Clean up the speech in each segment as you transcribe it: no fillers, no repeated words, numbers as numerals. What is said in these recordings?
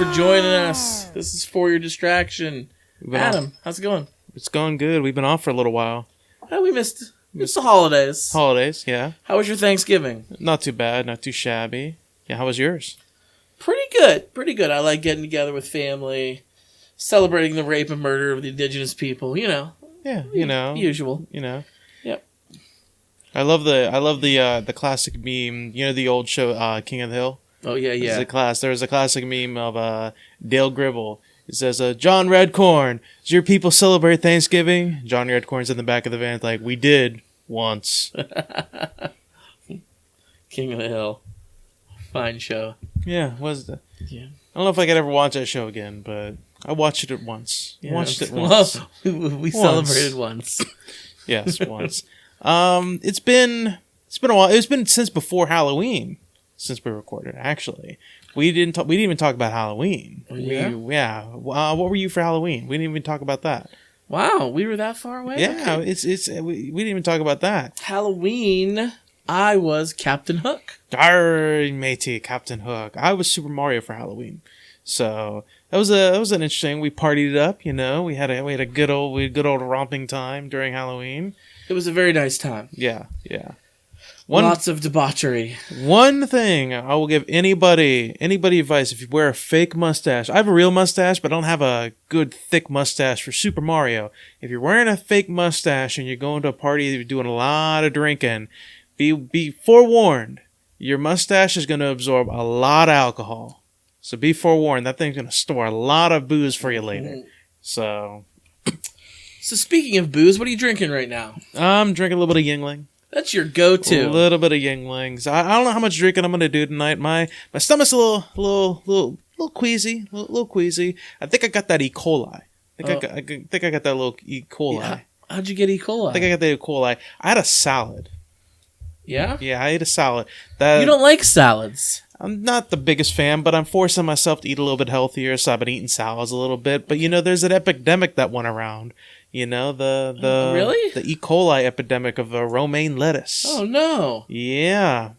for joining us. This is For Your Distraction. Adam, how's it going? It's going good. We've been off for a little while. Oh, we missed the holidays. Holidays, yeah. How was your Thanksgiving? Not too bad, not too shabby. Yeah, how was yours? Pretty good. Pretty good. I like getting together with family, celebrating the rape and murder of the indigenous people, you know. Yeah, you know. Usual. You know. Yep. I love the classic meme, you know, the old show King of the Hill? Oh, yeah, yeah. There was a classic meme of Dale Gribble. It says, John Redcorn, does your people celebrate Thanksgiving? John Redcorn's in the back of the van like, we did once. King of the Hill. Fine show. Yeah, was the? Yeah. I don't know if I could ever watch that show again, but I watched it once. Yeah. Watched it once. We celebrated once. Yes, once. It's been a while. It's been since before Halloween since we recorded. Actually, we didn't even talk about Halloween. Oh, yeah. What were you for Halloween? We didn't even talk about that. Wow, we were that far away. Yeah, Okay. we didn't even talk about that. Halloween, I was Captain Hook. Arr, matey, Captain Hook. I was Super Mario for Halloween. So that was an interesting. We partied it up, you know. We had a good old romping time during Halloween. It was a very nice time. Yeah. Lots of debauchery. One thing I will give anybody advice: if you wear a fake mustache, I have a real mustache, but I don't have a good thick mustache for Super Mario. If you're wearing a fake mustache and you're going to a party, you're doing a lot of drinking, be forewarned. Your mustache is going to absorb a lot of alcohol. So be forewarned. That thing's going to store a lot of booze for you later. So speaking of booze, what are you drinking right now? I'm drinking a little bit of Yingling. That's your go-to. A little bit of Yinglings. I don't know how much drinking I'm going to do tonight. My stomach's a little queasy. A little queasy. I think I got that E. coli. I think I got that little E. coli. Yeah. How'd you get E. coli? I think I got the E. coli. I had a salad. Yeah? Yeah, I ate a salad. You don't like salads. I'm not the biggest fan, but I'm forcing myself to eat a little bit healthier, so I've been eating salads a little bit. But, you know, there's an epidemic that went around. You know, really? The E. coli epidemic of romaine lettuce. Oh, no. Yeah.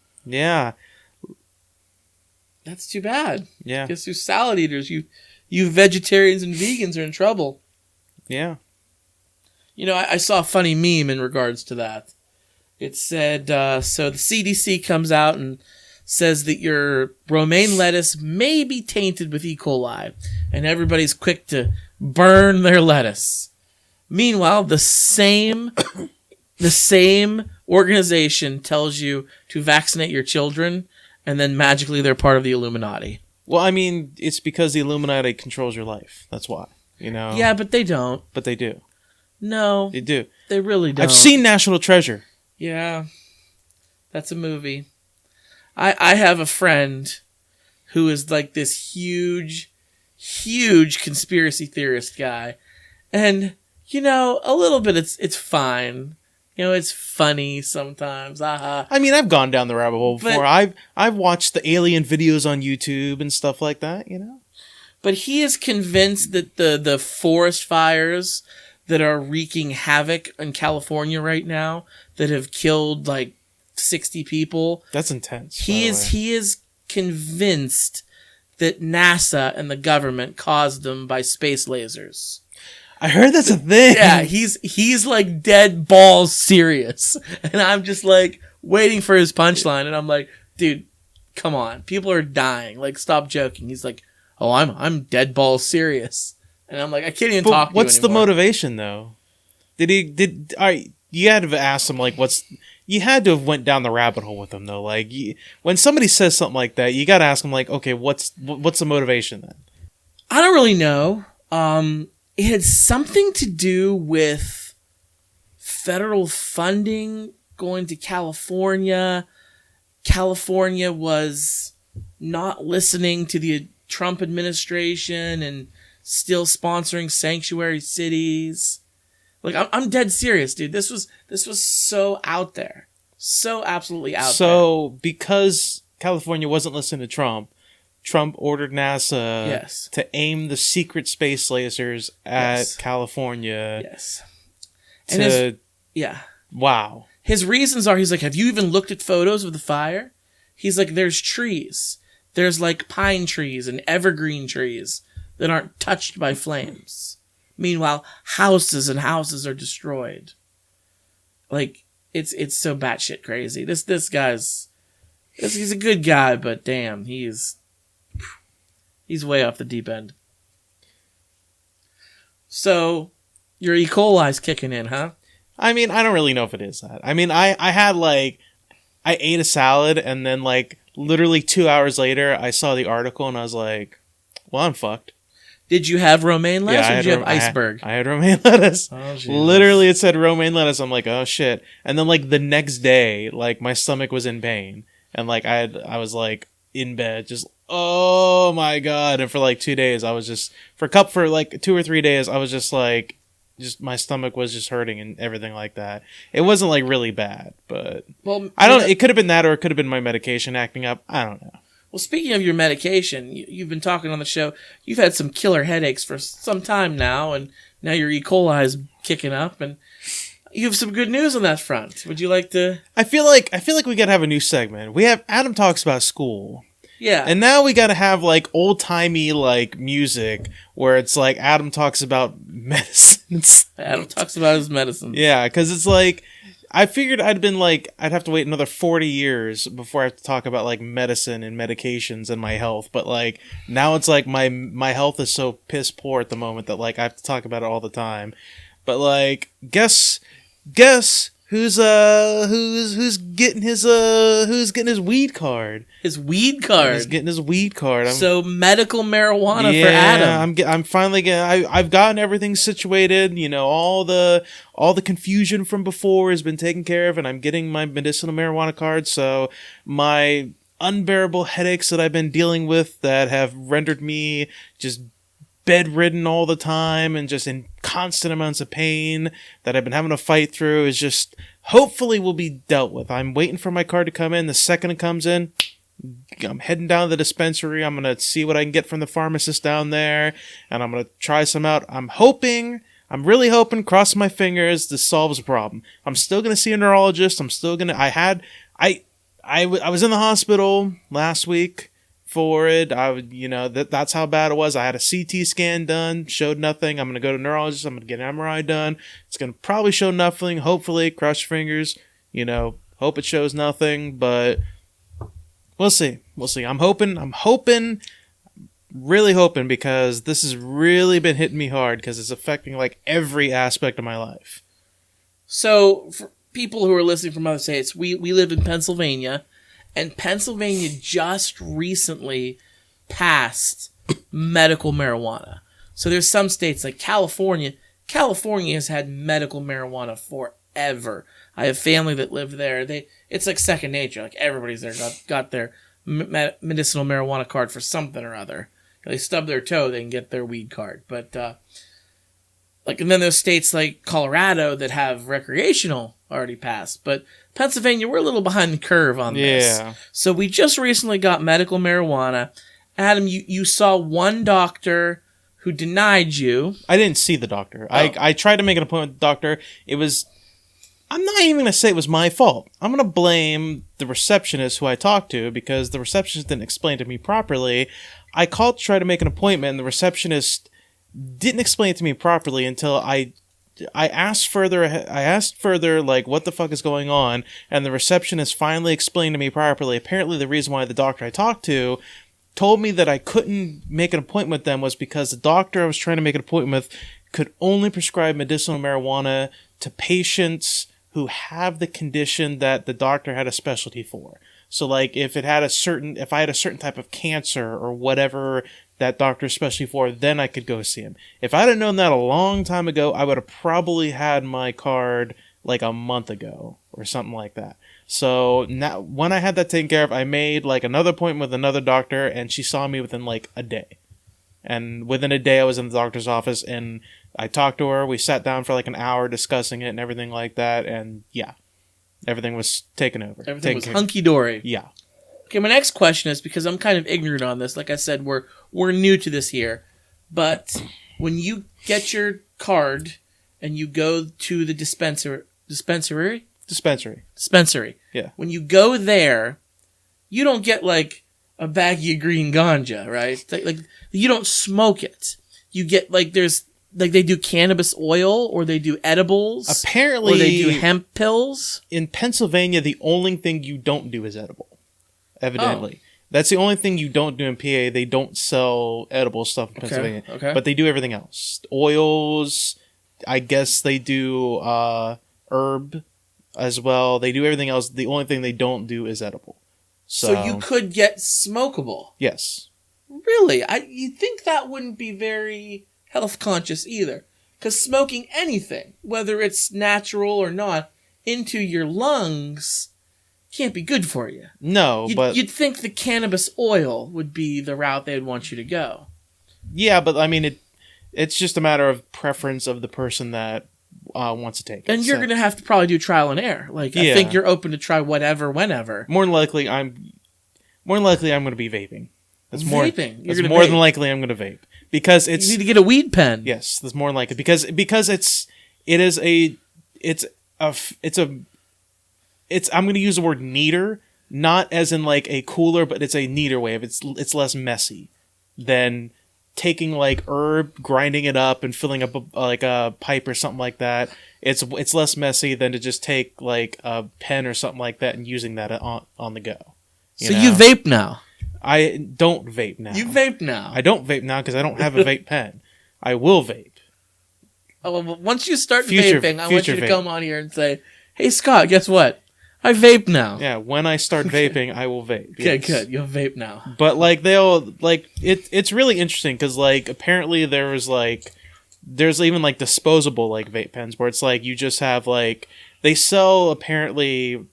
That's too bad. Yeah. Guess you salad eaters, you vegetarians and vegans are in trouble. Yeah. You know, I saw a funny meme in regards to that. It said, so the CDC comes out and says that your romaine lettuce may be tainted with E. coli, and everybody's quick to burn their lettuce. Meanwhile, the same organization tells you to vaccinate your children, and then magically they're part of the Illuminati. Well, I mean, it's because the Illuminati controls your life. That's why, you know. Yeah, but they don't. But they do. No. They do. They really don't. I've seen National Treasure. Yeah. That's a movie. I have a friend who is like this huge conspiracy theorist guy. And, you know, a little bit it's fine. You know, it's funny sometimes. I mean, I've gone down the rabbit hole before. I've watched the alien videos on YouTube and stuff like that, you know. But he is convinced that the forest fires that are wreaking havoc in California right now, that have killed like 60 people. That's intense. He is convinced that NASA and the government caused them by space lasers. I heard that's a thing. Yeah, he's like dead balls serious. And I'm just like waiting for his punchline, and I'm like, dude, come on. People are dying. Like, stop joking. He's like, oh, I'm dead balls serious. And I'm like, I can't even talk to you What's the anymore. motivation though? You had to ask him like you had to have went down the rabbit hole with him though. Like when somebody says something like that, you got to ask him like, okay, what's the motivation then? I don't really know. It had something to do with federal funding going to California. California was not listening to the Trump administration and still sponsoring sanctuary cities. Like, I'm dead serious, dude. This was so out there. So absolutely out there. So, because California wasn't listening to Trump ordered NASA to aim the secret space lasers at California. Yes. And wow. His reasons are, he's like, have you even looked at photos of the fire? He's like, there's trees. there's like pine trees and evergreen trees that aren't touched by flames. Meanwhile, houses and houses are destroyed. Like, it's so batshit crazy. This guy's, he's a good guy, but damn, he's way off the deep end. So, your E. coli's kicking in, huh? I mean, I don't really know if it is that. I mean, I had like, I ate a salad and then like literally 2 hours later, I saw the article and I was like, well, I'm fucked. Did you have romaine lettuce or did you have iceberg? I had romaine lettuce. Oh, literally, it said romaine lettuce. I'm like, oh shit. And then like the next day, like my stomach was in pain. And like I was like in bed, just, oh my God. And for like 2 days, I was just, for like 2 or 3 days, I was just like, my stomach was just hurting and everything like that. It wasn't like really bad, but it could have been that or it could have been my medication acting up. I don't know. Well, speaking of your medication, you've been talking on the show. You've had some killer headaches for some time now, and now your E. coli is kicking up, and you have some good news on that front. Would you like to? I feel like we gotta have a new segment. We have Adam talks about school. Yeah. And now we gotta have like old timey like music where it's like Adam talks about medicines. Adam talks about his medicine. Yeah, because it's like I figured I'd have to wait another 40 years before I have to talk about like medicine and medications and my health. But like now it's like my health is so piss poor at the moment that like I have to talk about it all the time. But like guess who's getting his weed card? His weed card. He's getting his weed card. So medical marijuana for Adam. I'm finally getting. I've gotten everything situated. You know, all the confusion from before has been taken care of, and I'm getting my medicinal marijuana card. So my unbearable headaches that I've been dealing with that have rendered me just bedridden all the time and just in constant amounts of pain that I've been having to fight through is just hopefully will be dealt with. I'm waiting for my card to come in. The second it comes in, I'm heading down to the dispensary. I'm going to see what I can get from the pharmacist down there, and I'm going to try some out. I'm really hoping, cross my fingers, this solves the problem. I'm still going to see a neurologist. I was in the hospital last week for it. That's how bad it was. I had a CT scan done, showed nothing. I'm going to go to a neurologist. I'm going to get an MRI done. It's going to probably show nothing. Hopefully, cross your fingers, hope it shows nothing, but we'll see. I'm hoping, really hoping, because this has really been hitting me hard because it's affecting like every aspect of my life. So for people who are listening from other states, we live in Pennsylvania. And Pennsylvania just recently passed medical marijuana. So there's some states like California. California has had medical marijuana forever. I have family that live there. It's like second nature. Like everybody's there got their medicinal marijuana card for something or other. They stub their toe, they can get their weed card. But and then there's states like Colorado that have recreational already passed. But Pennsylvania, we're a little behind the curve on this. Yeah. So we just recently got medical marijuana. Adam, you saw one doctor who denied you. I didn't see the doctor. Oh. I tried to make an appointment with the doctor. I'm not even going to say it was my fault. I'm going to blame the receptionist who I talked to because the receptionist didn't explain to me properly. I called to try to make an appointment and the receptionist didn't explain it to me properly until I asked further, like, what the fuck is going on? And the receptionist finally explained to me properly. Apparently, the reason why the doctor I talked to told me that I couldn't make an appointment with them was because the doctor I was trying to make an appointment with could only prescribe medicinal marijuana to patients who have the condition that the doctor had a specialty for. So, like, if I had a certain type of cancer or whatever that doctor's specialty for, then I could go see him. If I'd have known that a long time ago, I would have probably had my card like a month ago or something like that. So now, when I had that taken care of, I made like another appointment with another doctor, and she saw me within like a day. And within a day, I was in the doctor's office, and I talked to her. We sat down for like an hour discussing it and everything like that. And yeah, everything was taken over. Everything was hunky-dory. Yeah. Okay, my next question is, because I'm kind of ignorant on this. Like I said, we're new to this here. But when you get your card and you go to the dispensary. Dispensary. Yeah. When you go there, you don't get like a baggie of green ganja, right? Like you don't smoke it. You get like there's like they do cannabis oil or they do edibles. Apparently, or they do hemp pills. In Pennsylvania, the only thing you don't do is edible. Evidently. That's the only thing you don't do in PA. They don't sell edible stuff in Pennsylvania. Okay. But they do everything else. Oils, I guess they do herb as well. They do everything else. The only thing they don't do is edible. So you could get smokable. Yes. Really? You'd think that wouldn't be very health conscious either. Because smoking anything, whether it's natural or not, into your lungs can't be good for you. No, but... You'd think the cannabis oil would be the route they'd want you to go. Yeah, but I mean, it's just a matter of preference of the person that wants to take it. And you're going to have to probably do trial and error. Like, I think you're open to try whatever, whenever. More than likely, I'm going to be vaping. That's vaping? That's more than likely I'm going to vape. Because it's... You need to get a weed pen. Yes, that's more than likely. Because I'm going to use the word neater, not as in like a cooler, but it's a neater way of it's less messy than taking like herb, grinding it up and filling up a pipe or something like that. It's less messy than to just take like a pen or something like that and using that on the go. You vape now. I don't vape now. You vape now. I don't vape now because I don't have a vape pen. I will vape. Oh, well, once you start vaping, I want you to come on here and say, "Hey, Scott, guess what? I vape now." Yeah, when I start vaping, I will vape. Okay, good. You'll vape now. But like it's really interesting because like apparently there's even like disposable like vape pens where it's like you just have like they sell apparently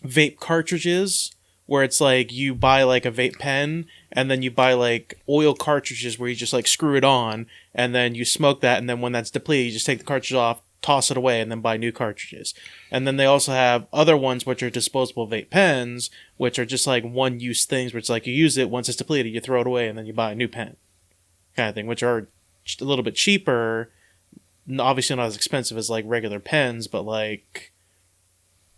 vape cartridges where it's like you buy like a vape pen and then you buy like oil cartridges where you just like screw it on and then you smoke that and then when that's depleted you just take the cartridge off, toss it away, and then buy new cartridges. And then they also have other ones which are disposable vape pens, which are just like one-use things where it's like you use it, once it's depleted, you throw it away, and then you buy a new pen. Kind of thing, which are a little bit cheaper, obviously not as expensive as like regular pens, but like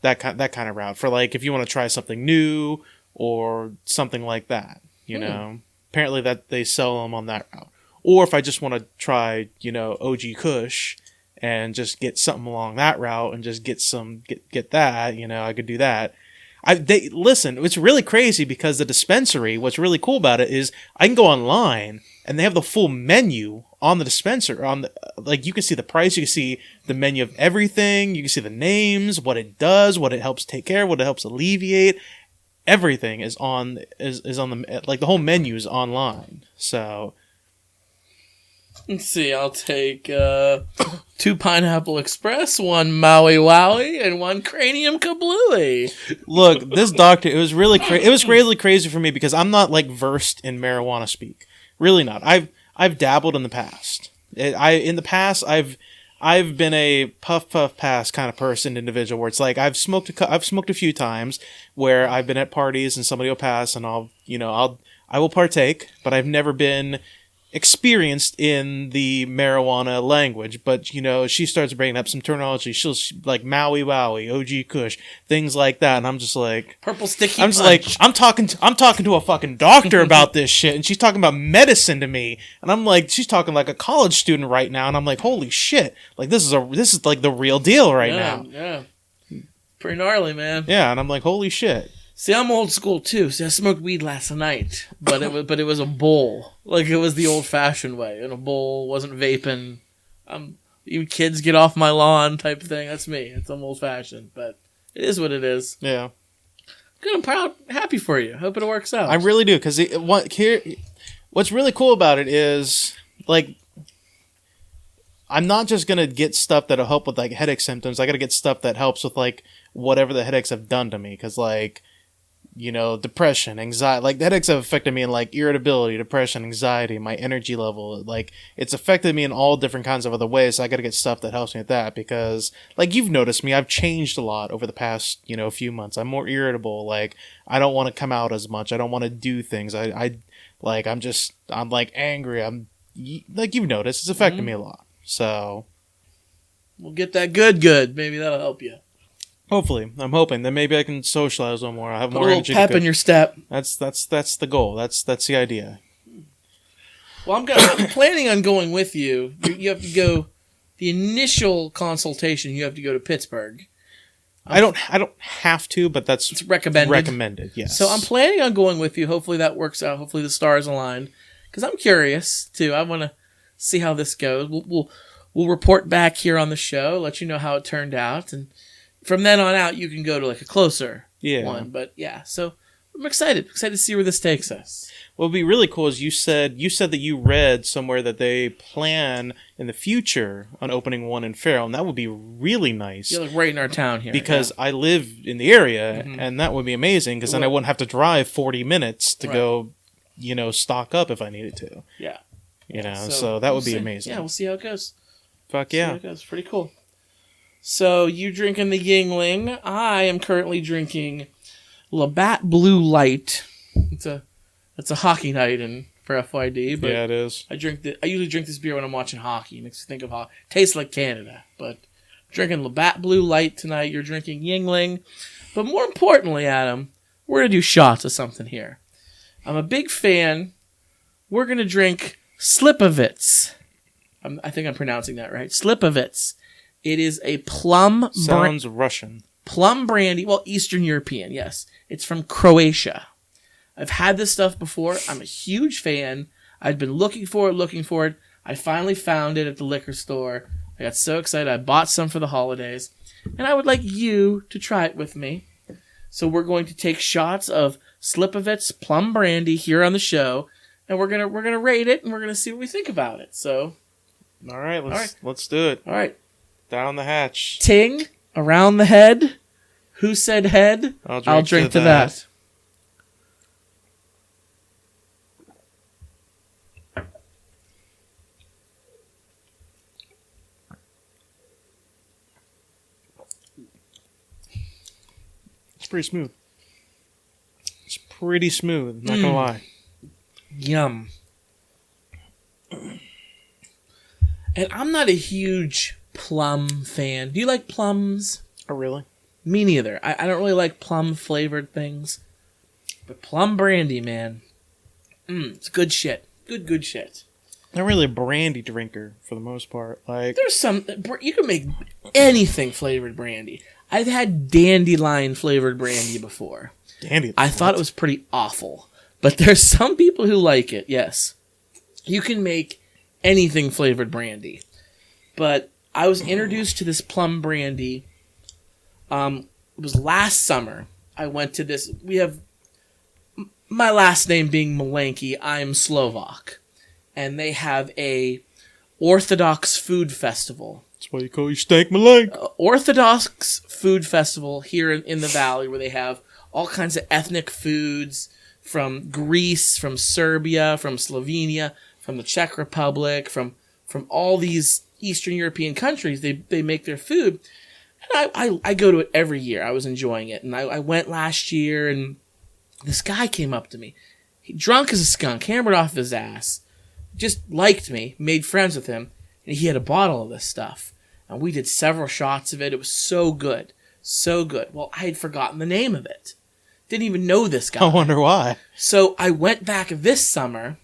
that kind of route for like if you want to try something new or something like that, you know. Apparently that they sell them on that route. Or if I just want to try, OG Kush and just get something along that route and just get that, I could do that. Listen, it's really crazy because the dispensary, what's really cool about it is I can go online and they have the full menu on the dispenser. Like you can see the price, you can see the menu of everything, you can see the names, what it does, what it helps take care of, what it helps alleviate. Everything is on the like the whole menu is online. So let's see. I'll take 2 Pineapple Express, 1 Maui Wowie, and 1 Cranium Kablooey. Look, this doctor. It was really crazy for me because I'm not like versed in marijuana speak. Really not. I've dabbled in the past. I've been a puff pass kind of person, individual, where it's like I've smoked a few times where I've been at parties and somebody will pass and I will partake, but I've never been experienced in the marijuana language. But she starts bringing up some terminology. She'll like Maui Wowie, OG Kush, things like that, and I'm just like purple sticky. I'm just like I'm talking to a fucking doctor about this shit, and she's talking about medicine to me, and I'm like she's talking like a college student right now, and I'm like holy shit, like this is like the real deal right now. Yeah, pretty gnarly, man. Yeah, and I'm like holy shit. See, I'm old school too. See, I smoked weed last night, but it was a bowl, like it was the old fashioned way in a bowl. Wasn't vaping. You kids get off my lawn type thing. That's me. I'm old fashioned, but it is what it is. Yeah. Good. I'm proud, happy for you. Hope it works out. I really do because what's really cool about it is like I'm not just gonna get stuff that'll help with like headache symptoms. I gotta get stuff that helps with like whatever the headaches have done to me because like. Depression, anxiety, like the headaches have affected me in like irritability, depression, anxiety, my energy level. Like it's affected me in all different kinds of other ways. So I got to get stuff that helps me with that because like you've noticed me, I've changed a lot over the past, few months. I'm more irritable. Like I don't want to come out as much. I don't want to do things. I'm like angry. I'm like, you've noticed it's affected me a lot. So we'll get that good. Maybe that'll help you. Hopefully, I'm hoping. Then maybe I can socialize a little more. I have Put a more little energy. pep in your step. That's the goal. That's the idea. Well, I'm planning on going with you. You have to go. The initial consultation, you have to go to Pittsburgh. I don't have to, but that's It's recommended. Recommended, yes. So I'm planning on going with you. Hopefully that works out. Hopefully the stars align. Because I'm curious too. I want to see how this goes. We'll report back here on the show, let you know how it turned out, and from then on out you can go to like a closer one. But yeah, so I'm excited to see where this takes us. What would be really cool is you said that you read somewhere that they plan in the future on opening one in Farrell, and that would be really nice. You're like right in our town here. Because I live in the area, and that would be amazing, because then I wouldn't have to drive 40 minutes to go, stock up if I needed to. Yeah. So that would be amazing. Yeah, we'll see how it goes. Fuck yeah. See how it goes. Pretty cool. So you drinking the Yingling. I am currently drinking Labatt Blue Light. It's a hockey night for FYD, but yeah, it is. I usually drink this beer when I'm watching hockey. It makes me think of hockey. Tastes like Canada, but I'm drinking Labatt Blue Light tonight. You're drinking Yingling. But more importantly, Adam, we're going to do shots of something here. I'm a big fan. We're going to drink Slipovitz. I think I'm pronouncing that right. Slipovitz. It is a plum... Sounds Russian. Plum brandy. Well, Eastern European, yes. It's from Croatia. I've had this stuff before. I'm a huge fan. I'd been looking for it. I finally found it at the liquor store. I got so excited. I bought some for the holidays. And I would like you to try it with me. So we're going to take shots of Slipovitz plum brandy here on the show. And we're gonna rate it, and we're going to see what we think about it. So... All right, let's do it. All right. Down the hatch. Ting, around the head. Who said head? I'll drink to that. It's pretty smooth. Not gonna lie. Yum. And I'm not a huge plum fan. Do you like plums? Oh, really? Me neither. I don't really like plum-flavored things. But plum brandy, man. It's good shit. Good shit. Not really a brandy drinker, for the most part. Like, there's some... You can make anything flavored brandy. I've had dandelion-flavored brandy before. Dandelion? I thought it was pretty awful. But there's some people who like it, yes. You can make anything flavored brandy. But I was introduced to this plum brandy. It was last summer. I went to this. We have my last name being Malenki. I'm Slovak. And they have a Orthodox food festival. That's why you call you Stank Malenk. Orthodox food festival here in the valley, where they have all kinds of ethnic foods from Greece, from Serbia, from Slovenia, from the Czech Republic, from all these Eastern European countries. They make their food. And I go to it every year. I was enjoying it. And I went last year, and this guy came up to me. He, drunk as a skunk, hammered off his ass, just liked me, made friends with him, and he had a bottle of this stuff. And we did several shots of it. It was so good. So good. Well, I had forgotten the name of it. Didn't even know this guy. I wonder why. So I went back this summer.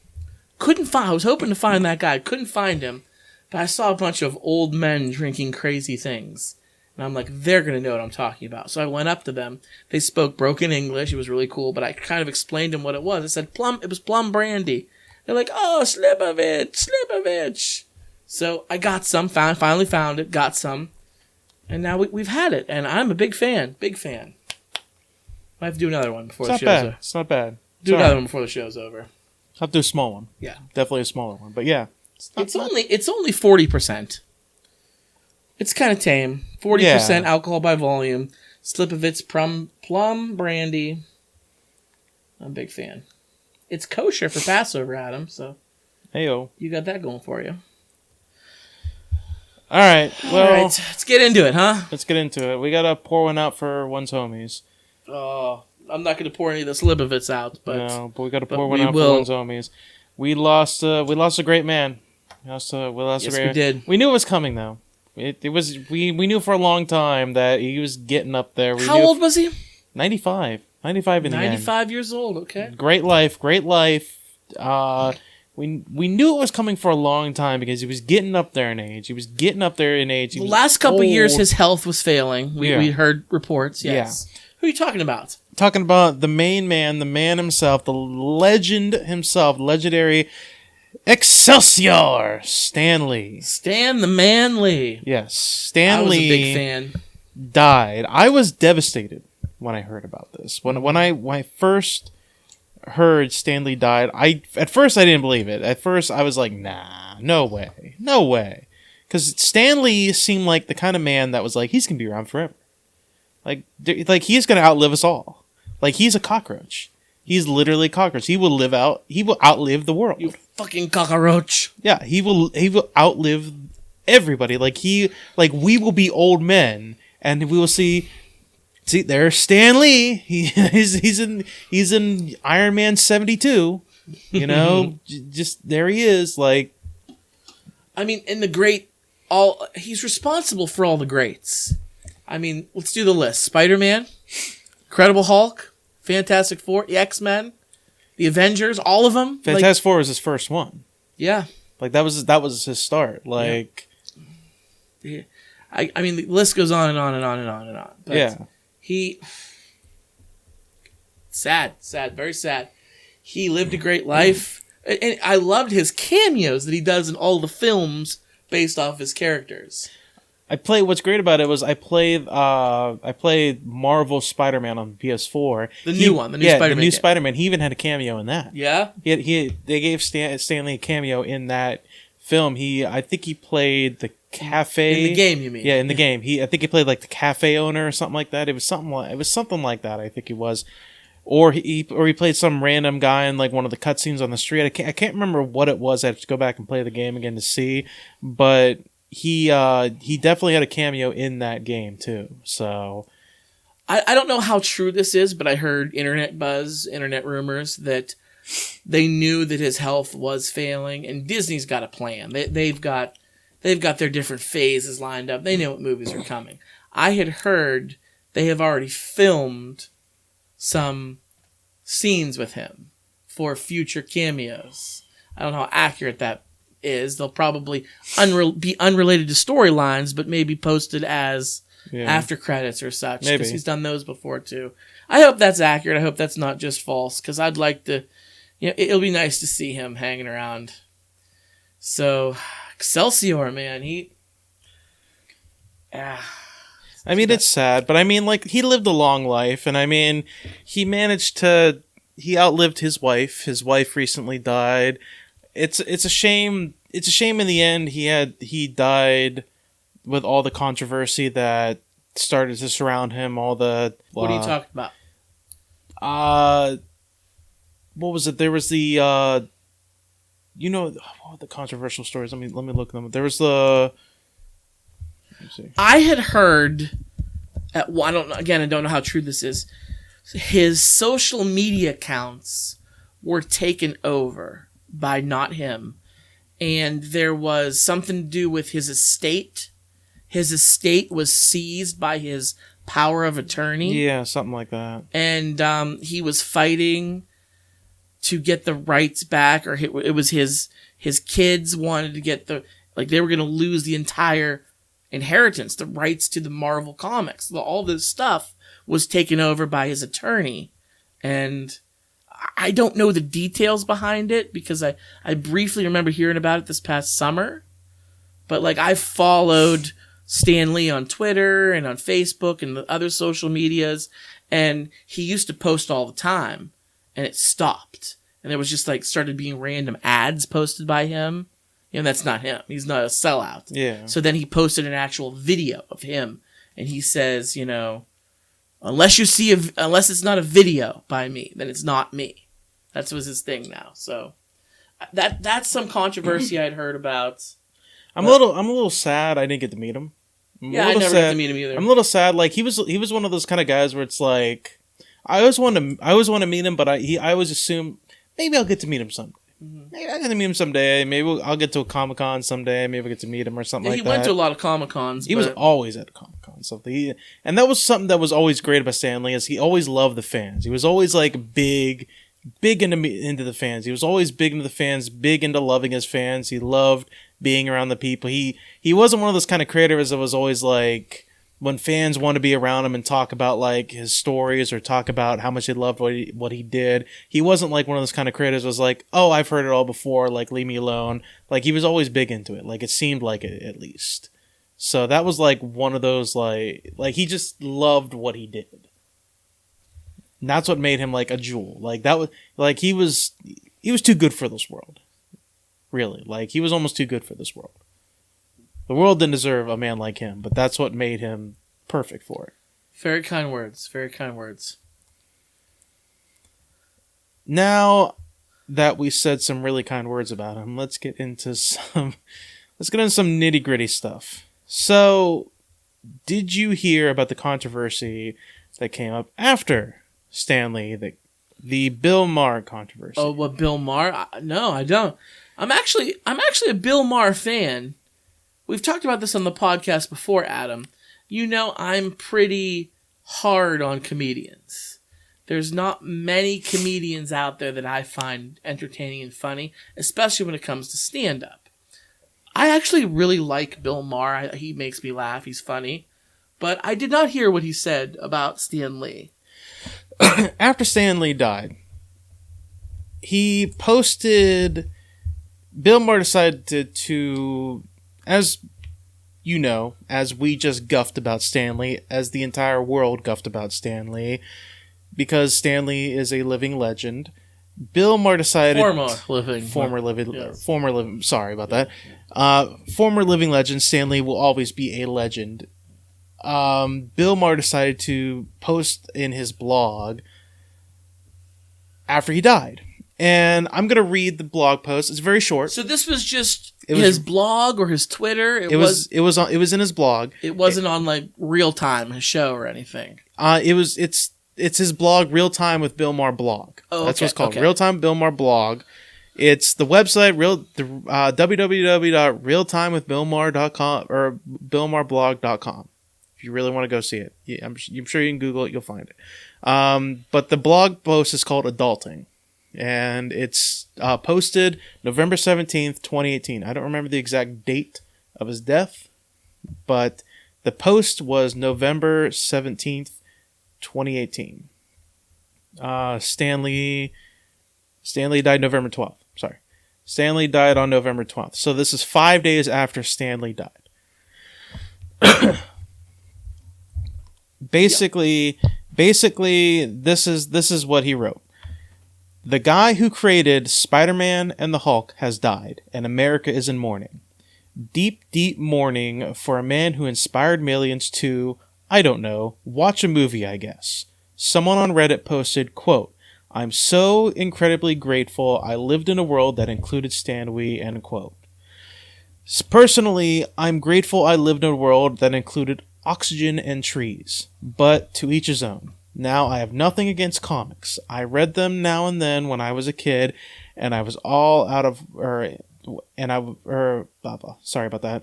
I was hoping to find that guy. Couldn't find him. But I saw a bunch of old men drinking crazy things. And I'm like, they're going to know what I'm talking about. So I went up to them. They spoke broken English. It was really cool. But I kind of explained to them what it was. I said, it was plum brandy. They're like, oh, Slipovitch. So I got some, finally found it, got some. And now we've had it. And I'm a big fan. I have to do another one before the show's over. It's not bad. Do another one before the show's over. I'll do a small one. Yeah. Definitely a smaller one. But yeah. It's only 40%. It's kind of tame. 40% alcohol by volume. Slipovitz plum brandy. I'm a big fan. It's kosher for Passover, Adam, so Heyo. You got that going for you. All right. Well, all right, let's get into it, huh? Let's get into it. We got to pour one out for one's homies. Oh, I'm not going to pour any of the Slipovitz out, but no, but we got to pour one out for one's homies. We lost a great man. We did. We knew it was coming, though. It was we knew for a long time that he was getting up there. How old was he? 95. 95 in the end. 95 years old. Okay. Great life. We knew it was coming for a long time because he was getting up there in age. The last couple years, his health was failing. We heard reports. Yes. Yeah. Who are you talking about? Talking about the main man, the man himself, the legend himself, legendary Excelsior Stan Lee. Stan the Man Lee. Yes, Stan Lee. I was a big fan. Died. I was devastated when I heard about this. When I first heard Stan Lee died, at first I didn't believe it. At first I was like, nah, no way. Because Stan Lee seemed like the kind of man that was like, he's gonna be around forever. Like he's gonna outlive us all. Like he's a cockroach. He's literally a cockroach. He will outlive the world. You fucking cockroach. Yeah, he will outlive everybody. Like we will be old men and we will see there's Stan Lee. He's in Iron Man 72. You know, just there he is. Like, I mean, he's responsible for all the greats. I mean, let's do the list: Spider-Man, Incredible Hulk, Fantastic Four, the X-Men, the Avengers, all of them. Fantastic Four was his first one. Yeah, like that was his start. Like, yeah. I mean, the list goes on and on and on and on and on. But yeah. Sad, very sad. He lived a great life, and I loved his cameos that he does in all the films based off his characters. What's great about it was I played Marvel Spider-Man on PS4. The new Spider-Man. The new Spider-Man. He even had a cameo in that. Yeah? They gave Stan Lee a cameo in that film. I think he played the cafe. In the game, you mean? Yeah, in the game. I think he played like the cafe owner or something like that. It was something like that, I think it was. Or he played some random guy in like one of the cutscenes on the street. I can't remember what it was. I have to go back and play the game again to see. But he definitely had a cameo in that game too. So I don't know how true this is, but I heard internet rumors that they knew that his health was failing, and Disney's got a plan. They've got their different phases lined up. They know what movies are coming. I had heard they have already filmed some scenes with him for future cameos. I don't know how accurate that is. They'll probably be unrelated to storylines, but maybe posted as after credits or such. Because he's done those before too. I hope that's accurate. I hope that's not just false, because I'd like to, it'll be nice to see him hanging around. So, Excelsior, man, I mean, it's sad, but I mean, like, he lived a long life, and I mean, he outlived his wife. His wife recently died. It's a shame. It's a shame in the end he died with all the controversy that started to surround him. What are you talking about? What was it? There was the the controversial stories. Let me look them up. There was the. I had heard, I don't know how true this is. His social media accounts were taken over by not him, and there was something to do with his estate. His estate was seized by his power of attorney. Yeah, something like that. And he was fighting to get the rights back, or it was his kids wanted to get they were going to lose the entire inheritance, the rights to the Marvel comics. All this stuff was taken over by his attorney, and I don't know the details behind it because I briefly remember hearing about it this past summer, but I followed Stan Lee on Twitter and on Facebook and the other social medias, and he used to post all the time, and it stopped, and there was just started being random ads posted by him. That's not him. He's not a sellout. Yeah. So then he posted an actual video of him, and he says, unless it's not a video by me, then it's not me. That was his thing now. So that's some controversy I'd heard about. I'm a little sad I didn't get to meet him. I never got to meet him either. I'm a little sad. He was one of those kind of guys where it's like I always want to meet him, but I always assume maybe I'll get to meet him someday. Maybe I get to meet him someday. Maybe I'll get to a Comic-Con someday. Maybe I'll get to meet him or something like that. He went to a lot of Comic-Cons. He was always at a Comic-Con. And that was something that was always great about Stan Lee, is he always loved the fans. He was always like big into the fans. He was always big into the fans, big into loving his fans. He loved being around the people. He wasn't one of those kind of creators that was always like, when fans want to be around him and talk about like his stories or talk about how much he loved what he did, he wasn't like one of those kind of creators was like, oh, I've heard it all before, like leave me alone. Like he was always big into it. Like it seemed like it, at least. So that was like one of those like he just loved what he did. And that's what made him like a jewel. Like that was like he was too good for this world. Really. Like he was almost too good for this world. The world didn't deserve a man like him, but that's what made him perfect for it. Very kind words. Very kind words. Now that we said some really kind words about him, let's get into some nitty-gritty stuff. So, did you hear about the controversy that came up after Stan Lee, the Bill Maher controversy? Oh, what, Bill Maher? No, I don't. I'm actually a Bill Maher fan. We've talked about this on the podcast before, Adam. You know I'm pretty hard on comedians. There's not many comedians out there that I find entertaining and funny, especially when it comes to stand-up. I actually really like Bill Maher. He makes me laugh. He's funny. But I did not hear what he said about Stan Lee. After Stan Lee died, he posted... Bill Maher decided to as you know, as we just guffed about Stan Lee, as the entire world guffed about Stan Lee, because Stan Lee is a living legend, Bill Maher decided... Former living... Sorry about that. Former living legend, Stan Lee will always be a legend. Bill Maher decided to post in his blog after he died. And I'm going to read the blog post. It's very short. So this was just his blog or his Twitter? It was in his blog. It wasn't on like Real Time, his show or anything. It's his blog, Real Time with Bill Maher blog. Oh, That's what it's called. Okay. Real Time Bill Maher blog. It's the website www.realtimewithbillmaher.com or billmaherblog.com. If you really want to go see it, yeah, I'm sure you can Google it, you'll find it. But the blog post is called Adulting. And it's posted November 17th, 2018. I don't remember the exact date of his death, but the post was November 17th, 2018. Stan Lee died November 12th. Sorry. Stan Lee died on November 12th. So this is 5 days after Stan Lee died. Basically, this is what he wrote. The guy who created Spider-Man and the Hulk has died, and America is in mourning. Deep, deep mourning for a man who inspired millions to, I don't know, watch a movie, I guess. Someone on Reddit posted, quote, I'm so incredibly grateful I lived in a world that included Stan Lee, end quote. Personally, I'm grateful I lived in a world that included oxygen and trees, but to each his own. Now, I have nothing against comics. I read them now and then when I was a kid, and I was all out of... Sorry about that.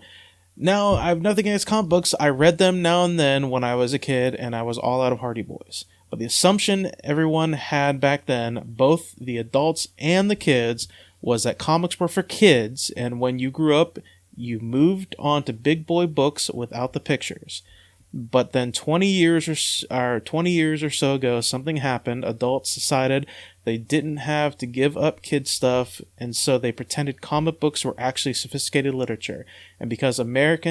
Now, I have nothing against comic books. I read them now and then when I was a kid, and I was all out of Hardy Boys. But the assumption everyone had back then, both the adults and the kids, was that comics were for kids, and when you grew up, you moved on to big boy books without the pictures. But then 20 years or so ago, something happened. Adults decided they didn't have to give up kid stuff, and so they pretended comic books were actually sophisticated literature. And because America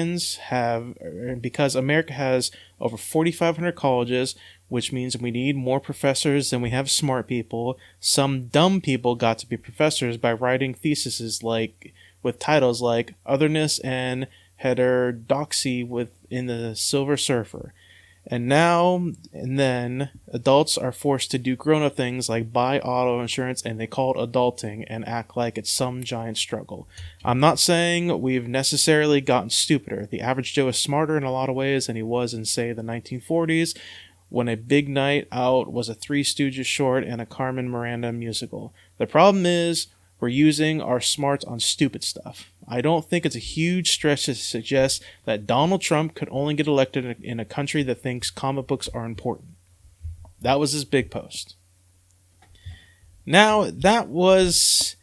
has over 4,500 colleges, which means we need more professors than we have smart people, some dumb people got to be professors by writing theses with titles like Otherness and Heterodoxy in the Silver Surfer. And now and then, adults are forced to do grown-up things like buy auto insurance, and they call it adulting and act like it's some giant struggle. I'm not saying we've necessarily gotten stupider. The average Joe is smarter in a lot of ways than he was in, say, the 1940s, when A Big Night Out was a Three Stooges short and a Carmen Miranda musical. The problem is, we're using our smarts on stupid stuff. I don't think it's a huge stretch to suggest that Donald Trump could only get elected in a country that thinks comic books are important. That was his big post. Now, that was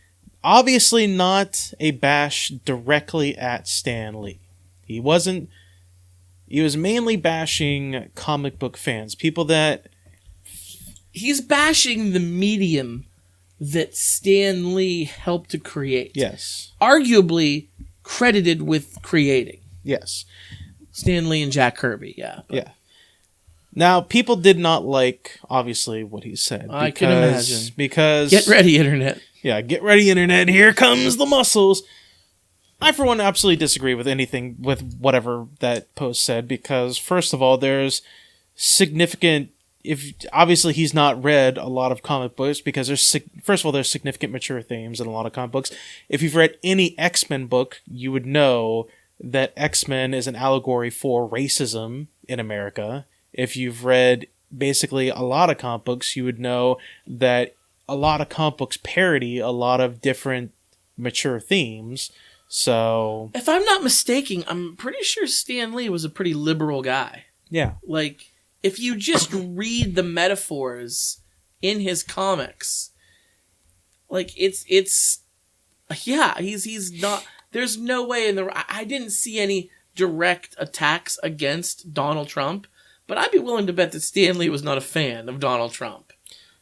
obviously not a bash directly at Stan Lee. He was mainly bashing comic book fans, people that... He's bashing the medium that Stan Lee helped to create. Yes. Arguably credited with creating. Yes. Stan Lee and Jack Kirby, yeah. Yeah. Now, people did not like, obviously, what he said. I can imagine. Because... Get ready, Internet. Yeah, get ready, Internet. Here comes the muscles. I, for one, absolutely disagree with anything, with whatever that post said, because, first of all, there's significant... Obviously, he's not read a lot of comic books, because first of all, there's significant mature themes in a lot of comic books. If you've read any X-Men book, you would know that X-Men is an allegory for racism in America. If you've read basically a lot of comic books, you would know that a lot of comic books parody a lot of different mature themes. So, if I'm not mistaken, I'm pretty sure Stan Lee was a pretty liberal guy. Yeah. Like, if you just read the metaphors in his comics, like, he's not, there's no way I didn't see any direct attacks against Donald Trump. But I'd be willing to bet that Stan Lee was not a fan of Donald Trump.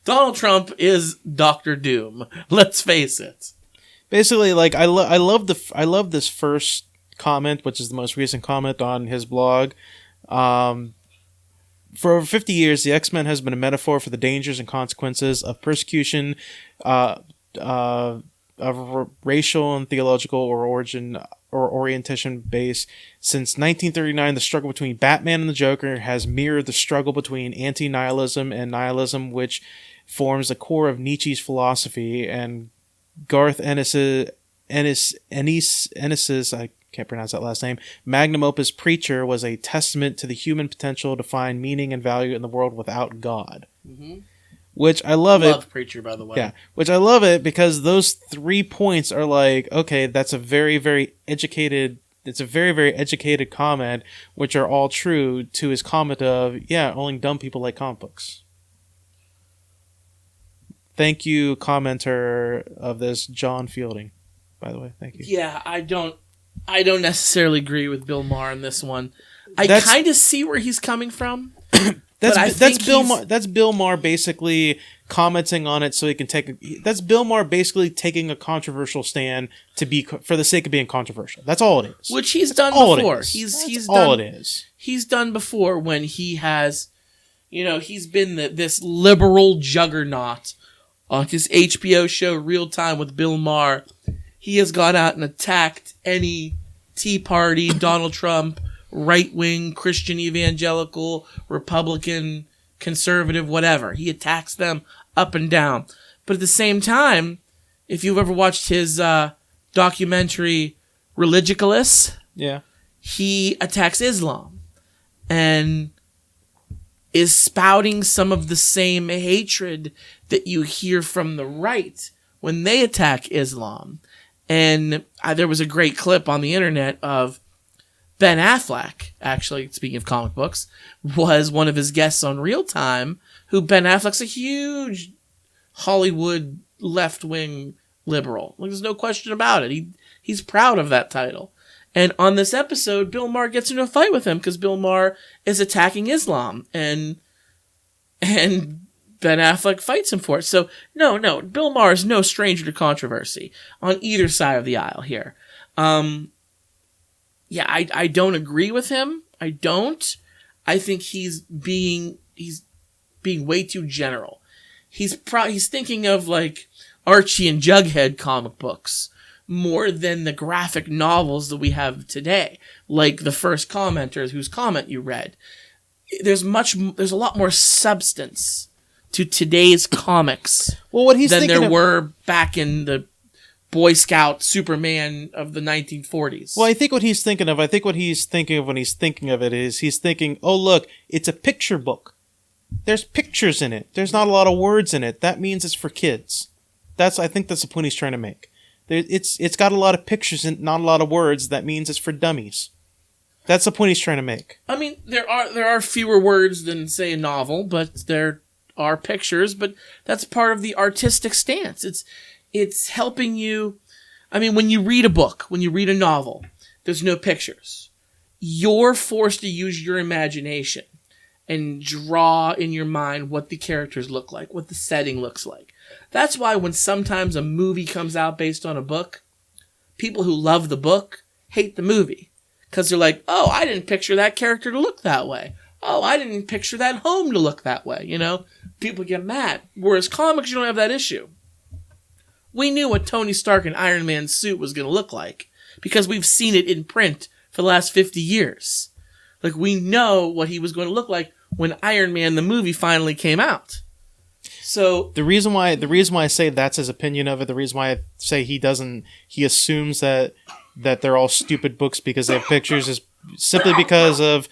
Donald Trump is Dr. Doom. Let's face it. Basically, like I love this first comment, which is the most recent comment on his blog. For over 50 years, the X-Men has been a metaphor for the dangers and consequences of persecution, of racial and theological or origin or orientation base. Since 1939, the struggle between Batman and the Joker has mirrored the struggle between anti-nihilism and nihilism, which forms the core of Nietzsche's philosophy. And Garth Ennis's, I can't pronounce that last name, magnum opus Preacher was a testament to the human potential to find meaning and value in the world without God. Mm-hmm. Which I love it. Preacher, by the way. Yeah, which I love it because those 3 points are like, okay, that's a very, very educated. It's a very, very educated comment, which are all true to his comment of, yeah, only dumb people like comic books. Thank you, commenter of this, John Fielding. By the way, thank you. Yeah, I don't necessarily agree with Bill Maher in this one. I kind of see where he's coming from. That's Bill Maher basically commenting on it so he can that's Bill Maher basically taking a controversial stand to be for the sake of being controversial. That's all it is. Which he's done before. He's done before when he has, he's been this liberal juggernaut on his HBO show Real Time with Bill Maher. He has gone out and attacked any Tea Party, Donald Trump, right-wing, Christian evangelical, Republican, conservative, whatever. He attacks them up and down. But at the same time, if you've ever watched his documentary Religicalist, yeah, he attacks Islam and is spouting some of the same hatred that you hear from the right when they attack Islam. And there was a great clip on the internet of Ben Affleck, actually, speaking of comic books, was one of his guests on Real Time, who Ben Affleck's a huge Hollywood left-wing liberal. Like, there's no question about it. He's proud of that title. And on this episode, Bill Maher gets into a fight with him because Bill Maher is attacking Islam. And Ben Affleck fights him for it. So, no, Bill Maher is no stranger to controversy on either side of the aisle here. Yeah, I don't agree with him. I don't. I think he's being way too general. He's thinking of like Archie and Jughead comic books more than the graphic novels that we have today, like the first commenter whose comment you read. There's a lot more substance to today's comics than there were back in the Boy Scout Superman of the 1940s. Well, I think what he's thinking of when he's thinking of it is he's thinking, oh, look, it's a picture book. There's pictures in it. There's not a lot of words in it. That means it's for kids. I think that's the point he's trying to make. It's got a lot of pictures and not a lot of words. That means it's for dummies. That's the point he's trying to make. I mean, there are fewer words than, say, a novel, but there are pictures. But that's part of the artistic stance. It's helping you. I mean, when you read a book, when you read a novel, there's no pictures. You're forced to use your imagination and draw in your mind what the characters look like, what the setting looks like. That's why when sometimes a movie comes out based on a book, people who love the book hate the movie. Because they're like, oh, I didn't picture that character to look that way. Oh, I didn't picture that home to look that way. You know, people get mad. Whereas comics, you don't have that issue. We knew what Tony Stark in Iron Man's suit was going to look like because we've seen it in print for the last 50 years. Like, we know what he was going to look like when Iron Man, the movie, finally came out. So the reason why I say that's his opinion of it, the reason why I say he assumes that they're all stupid books because they have pictures is simply because of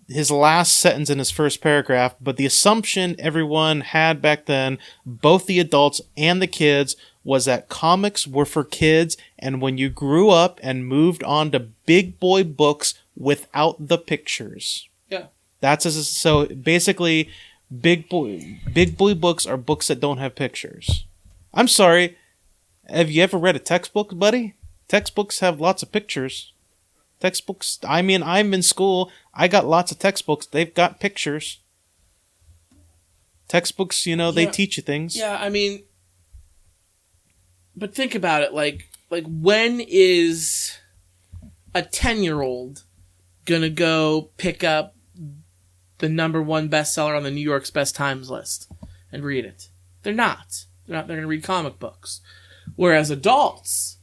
his last sentence in his first paragraph. But the assumption everyone had back then, both the adults and the kids, was that comics were for kids, and when you grew up and moved on to big boy books without the pictures. yeah. So basically, big boy books are books that don't have pictures. I'm sorry. Have you ever read a textbook, buddy? Textbooks have lots of pictures. Textbooks, I mean, I'm in school. I got lots of textbooks. They've got pictures. Textbooks, they teach you things. Yeah, I mean, but think about it. Like when is a 10-year-old gonna go pick up the #1 bestseller on the New York's Best Times list and read it? They're not. They're going to read comic books. Whereas adults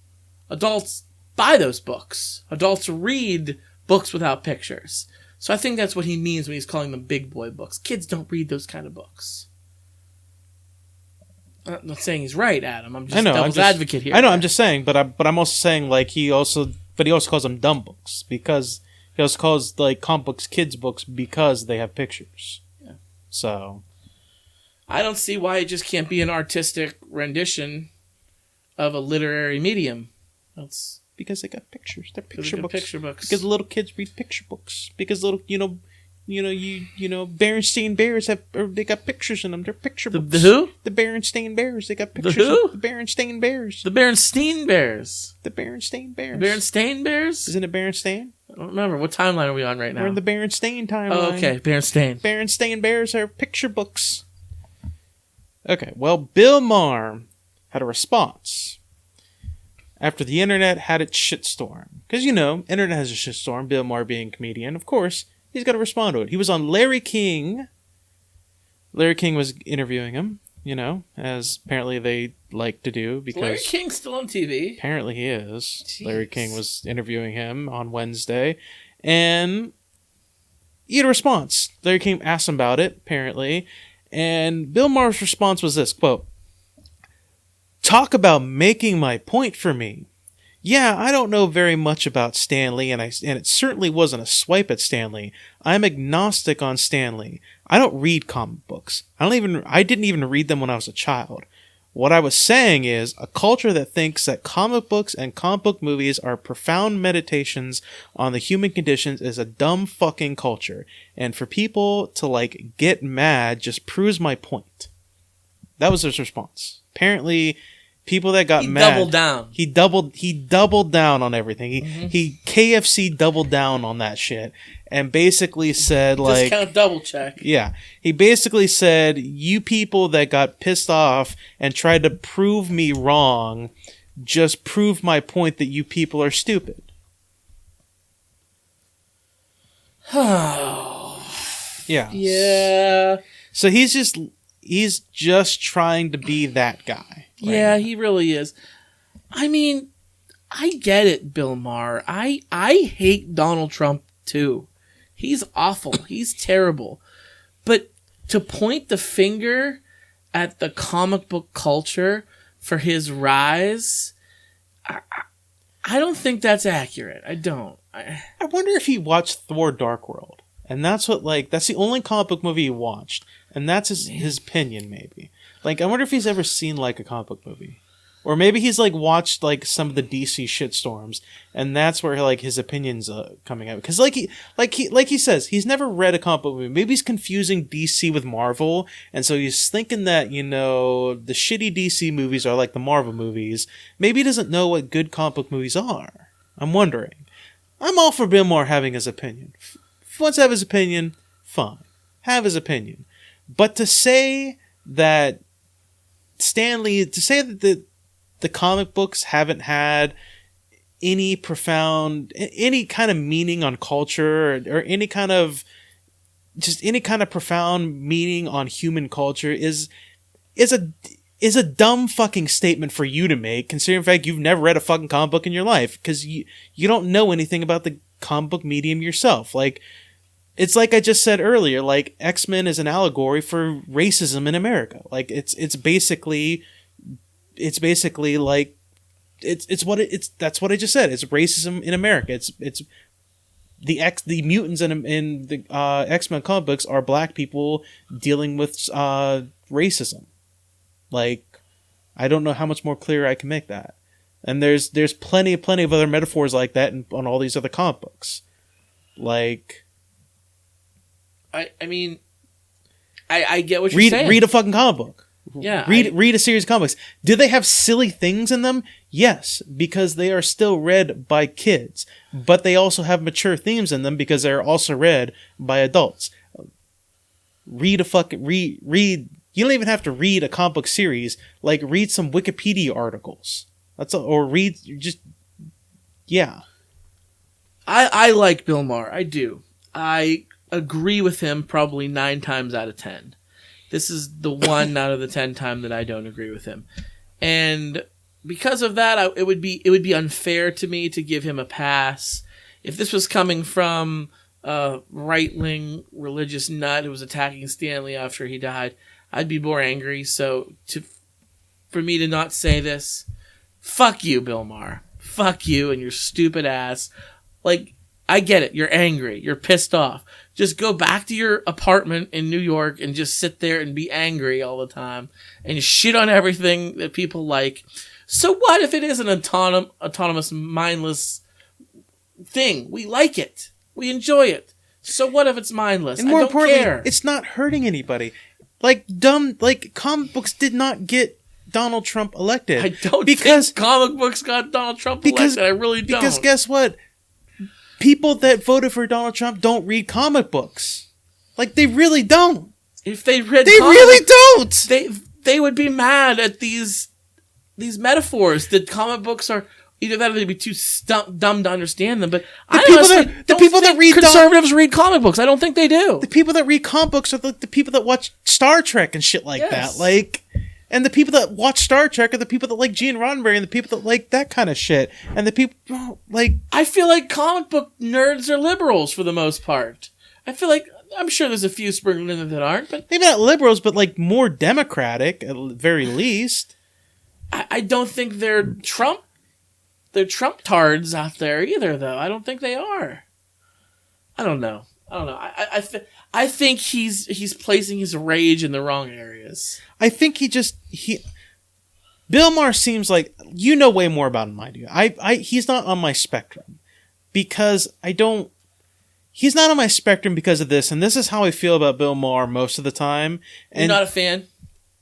buy those books. Adults read books without pictures. So I think that's what he means when he's calling them big boy books. Kids don't read those kind of books. I'm not saying he's right, Adam. I'm just devil's advocate here. I know. I'm just saying, but I'm also saying like he also calls them dumb books because he also calls like comic books kids books because they have pictures. Yeah. So I don't see why it just can't be an artistic rendition of a literary medium. That's because they got pictures. They're picture books. Picture books. Because little kids read picture books. Because little Berenstain Bears they got pictures in them. They're picture books. The who? The Berenstain Bears. They got pictures. The who? The Berenstain Bears. The Berenstain Bears. The Berenstain Bears. The Berenstain Bears? Isn't it Berenstain? I don't remember. What timeline are we on right now? We're in the Berenstain timeline. Oh, okay. Berenstain. Berenstain Bears are picture books. Okay, well, Bill Maher had a response after the internet had its shitstorm. Because, internet has a shitstorm, Bill Maher being a comedian. Of course, he's got to respond to it. He was on Larry King. Larry King was interviewing him, as apparently they like to do. Because Larry King's still on TV. Apparently he is. Jeez. Larry King was interviewing him on Wednesday. And he had a response. Larry King asked him about it, apparently. And Bill Maher's response was this, quote, "Talk about making my point for me. Yeah, I don't know very much about Stan Lee, and it certainly wasn't a swipe at Stan Lee. I'm agnostic on Stan Lee. I don't read comic books. I didn't even read them when I was a child. What I was saying is a culture that thinks that comic books and comic book movies are profound meditations on the human conditions is a dumb fucking culture. And for people to get mad just proves my point." That was his response. Apparently, people that got mad. He doubled down on everything. He KFC doubled down on that shit. And basically said discount double check. Yeah. He basically said, you people that got pissed off and tried to prove me wrong just prove my point that you people are stupid. Yeah. Yeah. So he's just trying to be that guy. Right? Yeah, he really is. I mean, I get it, Bill Maher. I hate Donald Trump too. He's awful. He's terrible. But to point the finger at the comic book culture for his rise, I don't think that's accurate. I don't. I wonder if he watched Thor: Dark World. And that's the only comic book movie he watched. And that's his opinion, maybe. I wonder if he's ever seen, a comic book movie. Or maybe he's like watched like some of the DC shitstorms, and that's where like his opinions coming out. Because like he says, he's never read a comic book movie. Maybe he's confusing DC with Marvel, and so he's thinking that, you know, the shitty DC movies are like the Marvel movies. Maybe he doesn't know what good comic book movies are. I'm wondering. I'm all for Bill Maher having his opinion. If he wants to have his opinion, fine. Have his opinion. But to say that the comic books haven't had any profound, any kind of meaning on culture, or any kind of profound meaning on human culture is a dumb fucking statement for you to make, considering the fact you've never read a fucking comic book in your life, because you don't know anything about the comic book medium yourself. Like, it's like I just said earlier, like, X-Men is an allegory for racism in America. Like, it's basically like, that's what I just said. It's racism in America. It's the mutants in the X-Men comic books are black people dealing with racism. Like, I don't know how much more clear I can make that. And there's plenty of other metaphors like that on all these other comic books. Like, I mean, I get what you're saying. Read a fucking comic book. Yeah. Read a series of comics. Do they have silly things in them? Yes, because they are still read by kids. But they also have mature themes in them because they're also read by adults. Read. You don't even have to read a comic book series. Like, read some Wikipedia articles. That's all, or read just, yeah. I like Bill Maher. I do. I agree with him probably 9 times out of 10. This is the 1 out of the 10 time that I don't agree with him. And because of that, it would be unfair to me to give him a pass. If this was coming from a right-wing religious nut who was attacking Stan Lee after he died, I'd be more angry. So for me to not say this, fuck you, Bill Maher. Fuck you and your stupid ass. Like, I get it. You're angry. You're pissed off. Just go back to your apartment in New York and just sit there and be angry all the time and shit on everything that people like. So what if it is an autonomous, mindless thing? We like it. We enjoy it. So what if it's mindless? And more importantly, care. It's not hurting anybody. Like, comic books did not get Donald Trump elected. I don't think comic books got Donald Trump elected. I really don't. Because guess what? People that voted for Donald Trump don't read comic books. Like, they really don't. If they read really don't. They would be mad at these metaphors that comic books are. Either that or they'd be too dumb to understand them. But the people that read conservatives read comic books. I don't think they do. The people that read comic books are the people that watch Star Trek and shit like that. Like, and the people that watch Star Trek are the people that like Gene Roddenberry and the people that like that kind of shit. And the people like, I feel like comic book nerds are liberals for the most part. I feel like, I'm sure there's a few sprinkled in there that aren't, but maybe not liberals, but like more democratic at the very least. I don't think they're Trump tards out there either, though. I don't think they are. I don't know. I think he's placing his rage in the wrong areas. I think Bill Maher seems like, you know way more about him than I do. He's not on my spectrum because he's not on my spectrum because of this, and this is how I feel about Bill Maher most of the time. And you're not a fan?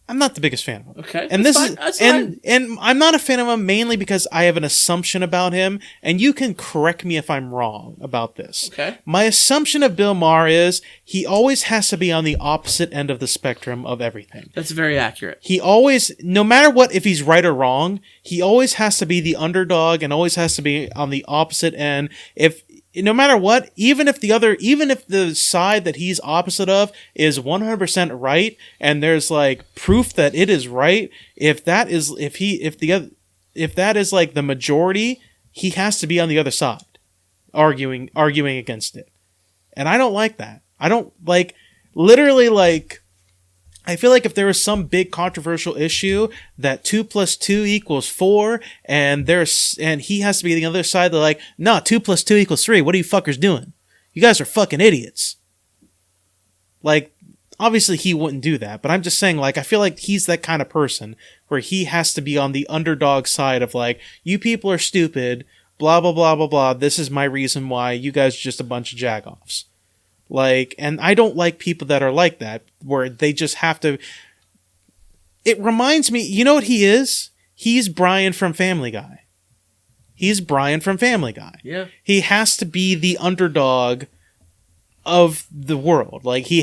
I'm not the biggest fan of him. Okay. And that's fine. And I'm not a fan of him mainly because I have an assumption about him, and you can correct me if I'm wrong about this. Okay. My assumption of Bill Maher is he always has to be on the opposite end of the spectrum of everything. That's very accurate. He always, no matter what, if he's right or wrong, he always has to be the underdog and always has to be on the opposite end. No matter what, even if the side that he's opposite of is 100% right, and there's like proof that it is right, if that is like the majority, he has to be on the other side, arguing against it. And I don't like that. I don't like, literally, like, I feel like if there was some big controversial issue that 2 + 2 = 4, and he has to be the other side, they're like, no, 2 + 2 = 3. What are you fuckers doing? You guys are fucking idiots. Like, obviously he wouldn't do that, but I'm just saying, like, I feel like he's that kind of person where he has to be on the underdog side of, like, you people are stupid, blah, blah, blah, blah, blah. This is my reason why you guys are just a bunch of jagoffs. Like, and I don't like people that are like that, where they just have to. It reminds me, you know what he is? He's Brian from Family Guy. He's Brian from Family Guy. Yeah. He has to be the underdog of the world. Like, he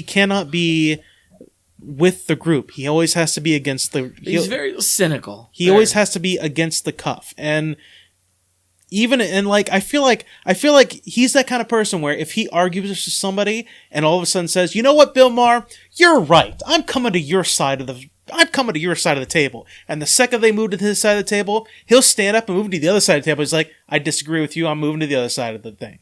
cannot be with the group. He always has to be against the. He's very cynical. He always has to be against the cuff. And like I feel like he's that kind of person where if he argues with somebody and all of a sudden says, "You know what, Bill Maher, you're right. I'm coming to your side of the table." And the second they move to his side of the table, he'll stand up and move to the other side of the table. He's like, "I disagree with you. I'm moving to the other side of the thing."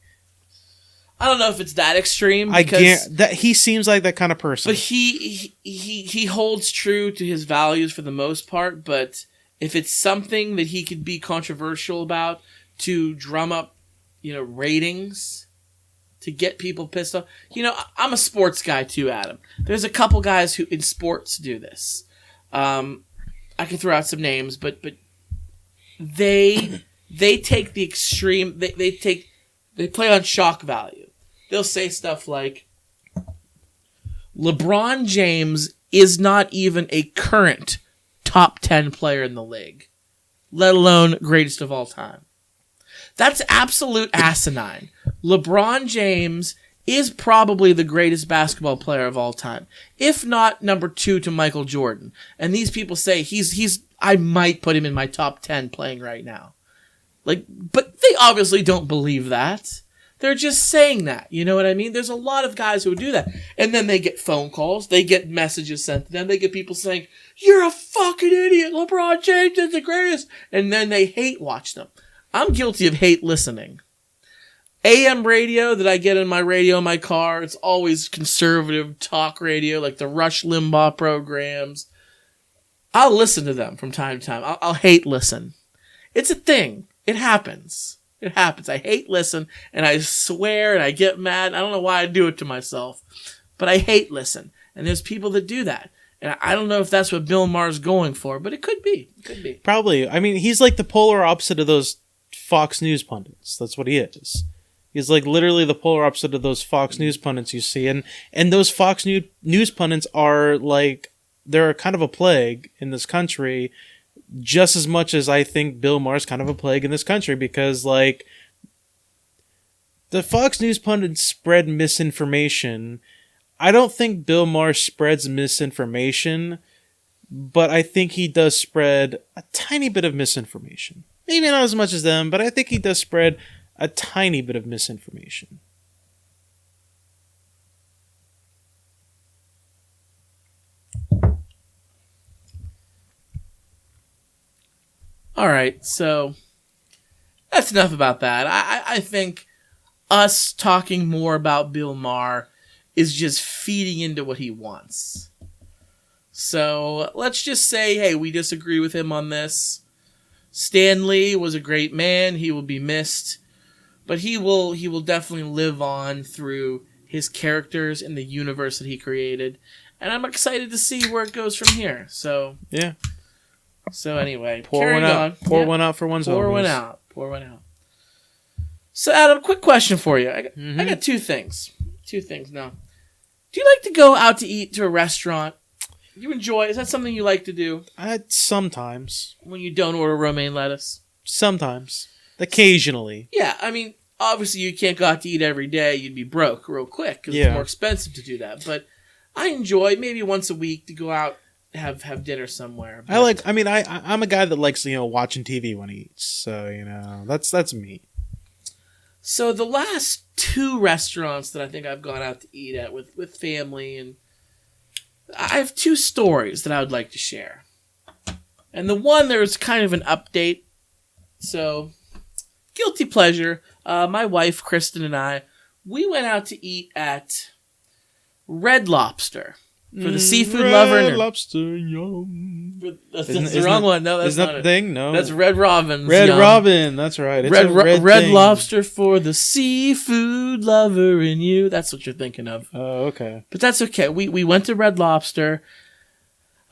I don't know if it's that extreme. I can't. That he seems like that kind of person. But he holds true to his values for the most part. But if it's something that he could be controversial about to drum up, ratings, to get people pissed off. I'm a sports guy too, Adam. There's a couple guys who in sports do this. I can throw out some names, but they take the extreme. They play on shock value. They'll say stuff like, LeBron James is not even a current top 10 player in the league, let alone greatest of all time. That's absolute asinine. LeBron James is probably the greatest basketball player of all time, if not number 2 to Michael Jordan. And these people say I might put him in my top 10 playing right now. But they obviously don't believe that. They're just saying that. You know what I mean? There's a lot of guys who do that. And then they get phone calls. They get messages sent to them. They get people saying, "You're a fucking idiot. LeBron James is the greatest." And then they hate watch them. I'm guilty of hate listening. AM radio that I get in my radio in my car, it's always conservative talk radio, like the Rush Limbaugh programs. I'll listen to them from time to time. I'll hate listen. It's a thing. It happens. It happens. I hate listen, and I swear, and I get mad. I don't know why I do it to myself, but I hate listen. And there's people that do that. And I don't know if that's what Bill Maher's going for, but it could be. It could be. Probably. I mean, he's like the polar opposite of those Fox News pundits. That's what he is. He's like literally the polar opposite of those Fox News pundits you see. And those Fox News pundits are like, they're kind of a plague in this country, just as much as I think Bill Maher's kind of a plague in this country, because like the Fox News pundits spread misinformation. I don't think Bill Maher spreads misinformation, but I think he does spread a tiny bit of misinformation. Maybe not as much as them, but I think he does spread a tiny bit of misinformation. All right, so that's enough about that. I think us talking more about Bill Maher is just feeding into what he wants. So let's just say, hey, we disagree with him on this. Stan Lee was a great man. He will be missed. But he will definitely live on through his characters in the universe that he created. And I'm excited to see where it goes from here. So yeah. So anyway, pour one out. Pour one out for one's Pour one out. Pour one out. So Adam, quick question for you. I got two things. Now. Do you like to go out to eat to a restaurant? You enjoy? Is that something you like to do? Sometimes. When you don't order romaine lettuce? Sometimes. Occasionally. Yeah, I mean, obviously you can't go out to eat every day. You'd be broke real quick because it's more expensive to do that. But I enjoy maybe once a week to go out have dinner somewhere. But I'm a guy that likes, watching TV when he eats. So, that's me. So the last two restaurants that I think I've gone out to eat at with family, and I have two stories that I would like to share. And the one, there's kind of an update. So, guilty pleasure. My wife, Kristen, and I, we went out to eat at Red Lobster. For the seafood lover. Red Lobster, yum. That's the wrong one. No, that's isn't not that it. the thing? No. That's Red Robin's Red yum. Robin, that's right. It's Red, a red red thing. Lobster for the seafood lover in you. That's what you're thinking of. Oh, okay. But that's okay. We went to Red Lobster.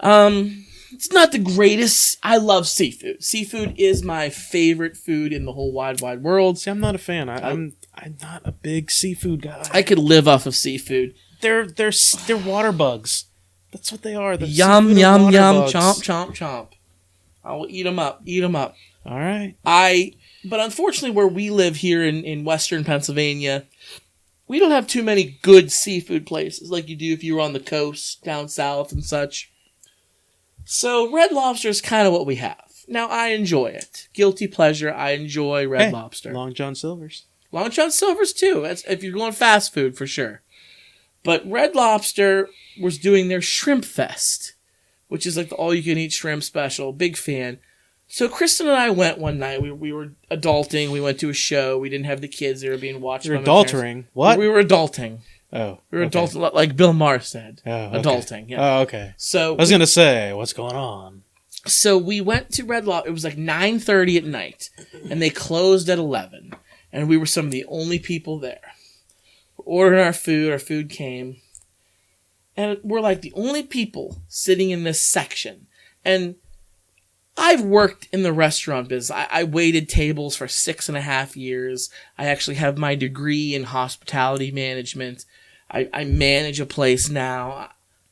It's not the greatest. I love seafood. Seafood is my favorite food in the whole wide world. See, I'm not a fan. I'm not a big seafood guy. I could live off of seafood. They're water bugs. That's what they are. The Yum, seafood are yum, water yum, bugs. chomp, chomp, chomp. I will eat them up. Eat them up. All right. But unfortunately, where we live here in Western Pennsylvania, we don't have too many good seafood places like you do if you were on the coast, down south and such. So Red Lobster is kind of what we have. Now, I enjoy it. Guilty pleasure, I enjoy Red Lobster. Long John Silver's. Long John Silver's too. That's if you're going fast food, for sure. But Red Lobster was doing their Shrimp Fest, which is like the all-you-can-eat shrimp special. Big fan. So Kristen and I went one night. We were adulting. We went to a show. We didn't have the kids. They were being watched You're by my parents. adultering. What? We were adulting. Oh. We were okay. adulting, like Bill Maher said. Oh, okay. Adulting, yeah. Oh, okay. So I was going to say, what's going on? So we went to Red Lobster. It was like 9:30 at night, and they closed at 11. And we were some of the only people there. We're ordering our food. Our food came. And we're like the only people sitting in this section. And I've worked in the restaurant business. I waited tables for 6.5 years. I actually have my degree in hospitality management. I manage a place now.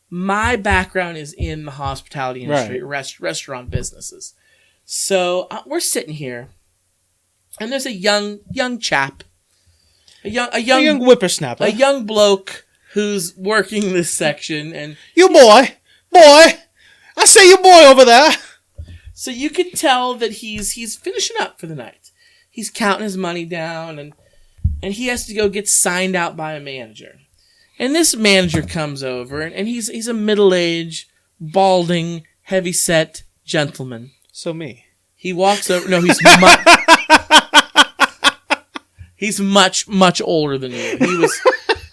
My background is in the hospitality industry, restaurant businesses. So we're sitting here, and there's a young chap, a young whippersnapper, a young bloke who's working this section, and you boy, I say you boy over there. So you can tell that he's finishing up for the night. He's counting his money down, and he has to go get signed out by a manager. And this manager comes over, and he's a middle-aged, balding, heavy-set gentleman. So me. He walks over. No, he's much older than you.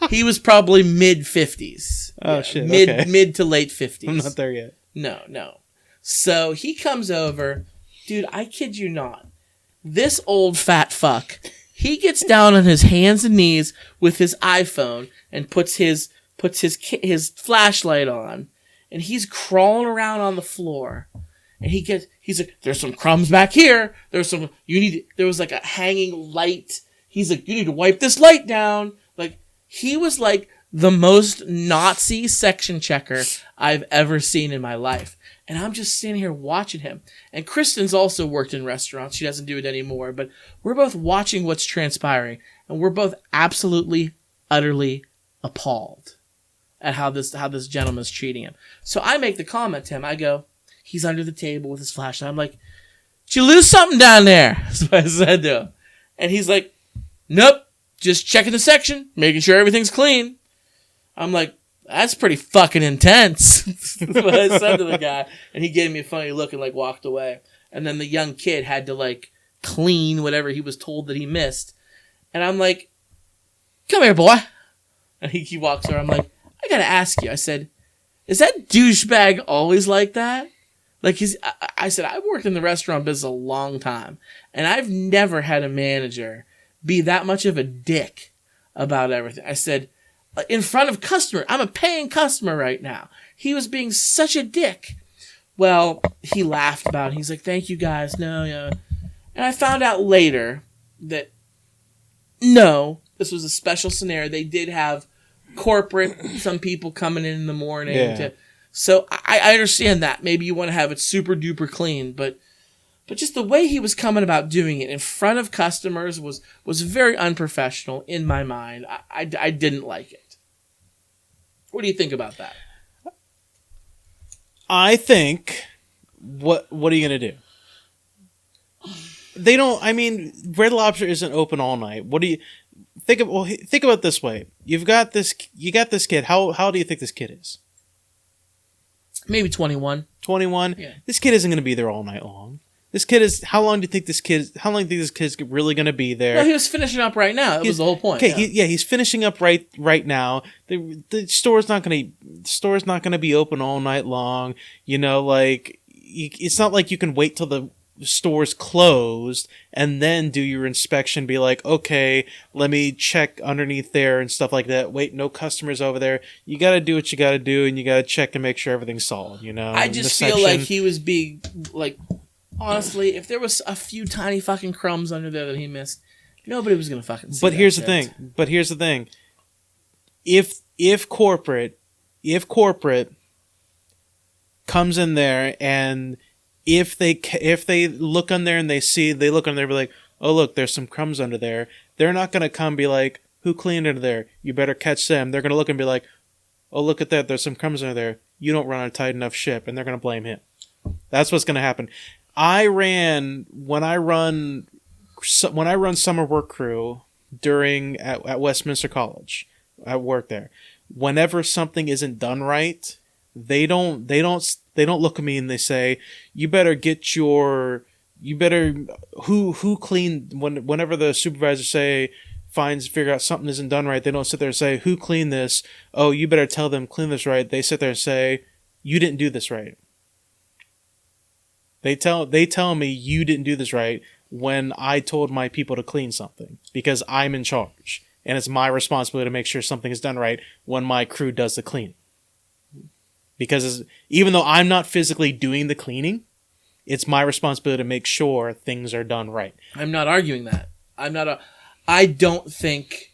He was probably mid-50s. Oh, shit. Mid to late 50s. I'm not there yet. No. So he comes over. Dude, I kid you not. This old fat fuck, he gets down on his hands and knees with his iPhone and puts his flashlight on, and he's crawling around on the floor. And he's like, there's some crumbs back here. There was like a hanging light. He's like, you need to wipe this light down. Like, he was like the most Nazi section checker I've ever seen in my life. And I'm just standing here watching him. And Kristen's also worked in restaurants. She doesn't do it anymore. But we're both watching what's transpiring. And we're both absolutely, utterly appalled at how this gentleman's treating him. So I make the comment to him. I go, he's under the table with his flashlight. I'm like, did you lose something down there? That's what I said to him. And he's like, nope. Just checking the section. Making sure everything's clean. I'm like, that's pretty fucking intense. That's what I said to the guy. And he gave me a funny look and like walked away. And then the young kid had to like clean whatever he was told that he missed. And I'm like, come here, boy. And he walks over. I'm like, I gotta ask you. I said, is that douchebag always like that? Like I said, I've worked in the restaurant business a long time. And I've never had a manager be that much of a dick about everything. I said, in front of customer. I'm a paying customer right now. He was being such a dick. Well, he laughed about it. He's like, thank you guys. No. And I found out later that no, this was a special scenario. They did have corporate, some people coming in the morning. Yeah. So I understand that. Maybe you want to have it super duper clean, but just the way he was coming about doing it in front of customers was very unprofessional in my mind. I didn't like it. What do you think about that? I think, what are you going to do? They don't, I mean, Red Lobster isn't open all night. What do you, think about it this way. You got this kid. How do you think this kid is? Maybe 21. 21? Yeah. This kid isn't going to be there all night long. This kid is. How long do you think this kid? How long do you think this kid's really going to be there? No, he was finishing up right now. That was the whole point. Okay, he's finishing up right now. The store's not going to be open all night long. You know, like it's not like you can wait till the store's closed and then do your inspection. Be like, okay, let me check underneath there and stuff like that. Wait, no customers over there. You got to do what you got to do, and you got to check and make sure everything's solid. You know, I just feel like he was being like. Honestly, if there was a few tiny fucking crumbs under there that he missed, nobody was gonna fucking see. But here's the thing. If corporate comes in there and if they look on there and they look on there and be like, oh look, there's some crumbs under there, they're not gonna come be like, who cleaned under there? You better catch them. They're gonna look and be like, oh look at that, there's some crumbs under there. You don't run a tight enough ship, and they're gonna blame him. That's what's gonna happen. When I run summer work crew at Westminster College, I work there. Whenever something isn't done right, they don't look at me and they say, who cleaned, whenever the supervisor figure out something isn't done right, they don't sit there and say, who cleaned this? Oh, you better tell them clean this right. They sit there and say, you didn't do this right. They tell me you didn't do this right when I told my people to clean something, because I'm in charge and it's my responsibility to make sure something is done right when my crew does the cleaning. Because even though I'm not physically doing the cleaning, it's my responsibility to make sure things are done right. I'm not arguing that. I don't think.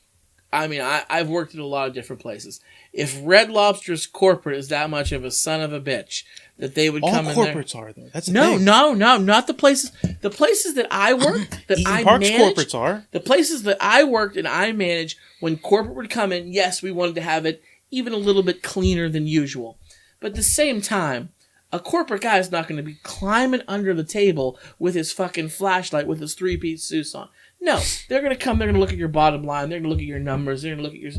I mean, I've worked in a lot of different places. If Red Lobster's corporate is that much of a son of a bitch that they would come in there. All corporates are, though. That's the thing. No, not the places. The places that I worked, that I Park's managed. corporates are. The places that I worked and I managed, when corporate would come in, yes, we wanted to have it even a little bit cleaner than usual. But at the same time, a corporate guy is not going to be climbing under the table with his fucking flashlight with his three-piece suit on. No, they're going to come, they're going to look at your bottom line, they're going to look at your numbers, they're going to look at your...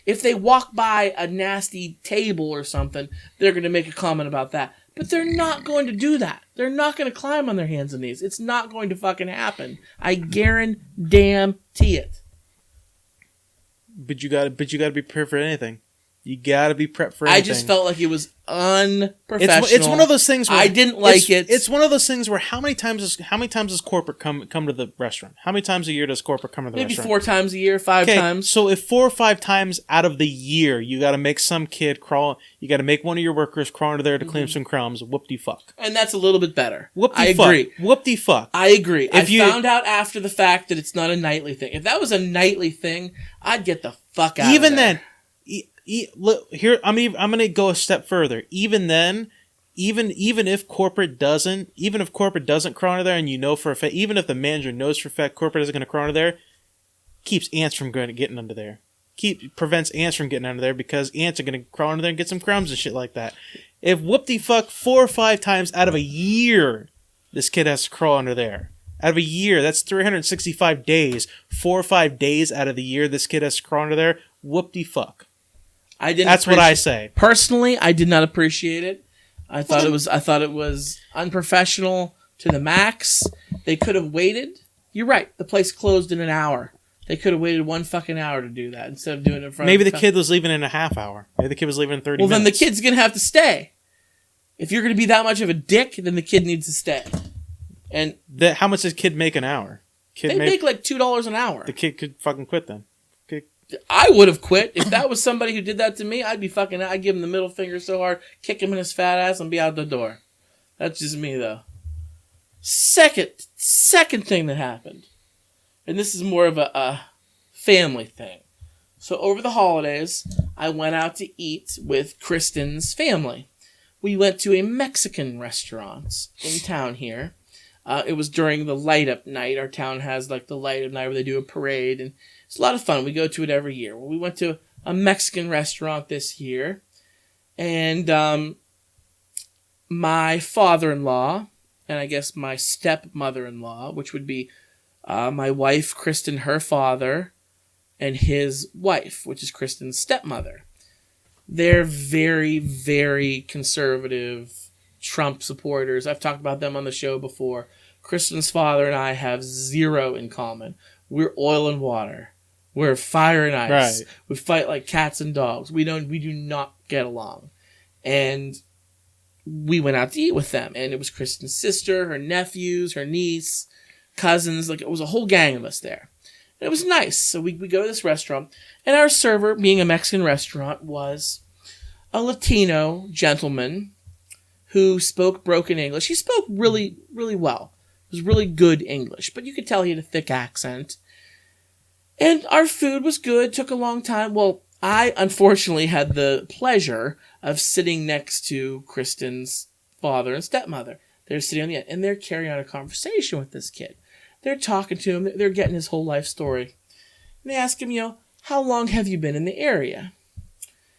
If they walk by a nasty table or something, they're going to make a comment about that. But they're not going to do that. They're not going to climb on their hands and knees. It's not going to fucking happen. I guarantee it. But you got to be prepared for anything. You got to be prepped for anything. I just felt like it was unprofessional. It's one of those things where I didn't like it. It's one of those things where how many times does corporate come to the restaurant? How many times a year does corporate come to the restaurant? Maybe 4 times a year, 5 times. So if 4 or 5 times out of the year you got to make some kid crawl, you got to make one of your workers crawl into there to clean some crumbs. Whoop-de-fuck. And that's a little bit better. Whoop-de-fuck. I agree. Whoop-de-fuck. I agree. I found out after the fact that it's not a nightly thing. If that was a nightly thing, I'd get the fuck out of there. Even then. Here, I'm gonna go a step further. Even then, even if corporate doesn't crawl under there, and you know for a fact, even if the manager knows for a fact corporate isn't gonna crawl under there, keeps ants from getting under there. Prevents ants from getting under there, because ants are gonna crawl under there and get some crumbs and shit like that. If whoop-de-fuck 4 or 5 times out of a year, this kid has to crawl under there. Out of a year, that's 365 days. 4 or 5 days out of the year, this kid has to crawl under there. Whoop-de-fuck. That's what I say. Personally, I did not appreciate it. I thought it was unprofessional to the max. They could have waited. You're right. The place closed in an hour. They could have waited 1 fucking hour to do that instead of doing it in front. Maybe the kid was leaving in a half hour. Maybe the kid was leaving in 30 minutes. Well, then the kid's gonna have to stay. If you're gonna be that much of a dick, then the kid needs to stay. And how much does kid make an hour? They make like $2 an hour. The kid could fucking quit then. I would have quit. If that was somebody who did that to me, I'd give him the middle finger so hard, kick him in his fat ass, and be out the door. That's just me, though. Second thing that happened, and this is more of a family thing. So over the holidays, I went out to eat with Kristen's family. We went to a Mexican restaurant in town here. It was during the light up night. Our town has like the light up night where they do a parade, and it's a lot of fun. We go to it every year. Well, we went to a Mexican restaurant this year, and my father-in-law, and I guess my stepmother-in-law, which would be my wife, Kristen, her father, and his wife, which is Kristen's stepmother. They're very, very conservative Trump supporters. I've talked about them on the show before. Kristen's father and I have zero in common. We're oil and water. We're fire and ice. Right. We fight like cats and dogs. We do not get along. And we went out to eat with them. And it was Kristen's sister, her nephews, her niece, cousins. Like, it was a whole gang of us there. And it was nice. So we go to this restaurant. And our server, being a Mexican restaurant, was a Latino gentleman who spoke broken English. He spoke really, really well. It was really good English. But you could tell he had a thick accent. And our food was good. Took a long time. Well, I, unfortunately, had the pleasure of sitting next to Kristen's father and stepmother. They're sitting on the end, and they're carrying on a conversation with this kid. They're talking to him. They're getting his whole life story. And they ask him, how long have you been in the area?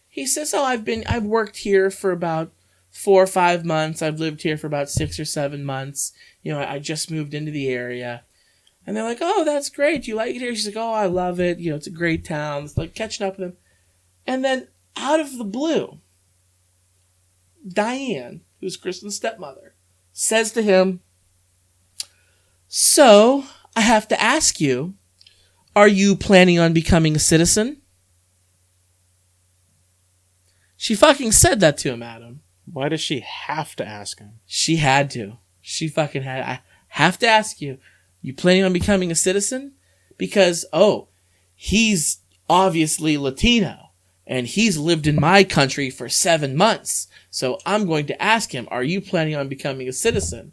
He says, I've worked here for about 4 or 5 months. I've lived here for about 6 or 7 months. I just moved into the area. And they're like, oh, that's great. Do you like it here? She's like, oh, I love it. It's a great town. It's like catching up with him. And then out of the blue, Diane, who's Kristen's stepmother, says to him, so I have to ask you, are you planning on becoming a citizen? She fucking said that to him, Adam. Why does she have to ask him? She had to. She fucking had. I have to ask you, you planning on becoming a citizen? Because, he's obviously Latino, and he's lived in my country for 7 months. So I'm going to ask him, are you planning on becoming a citizen?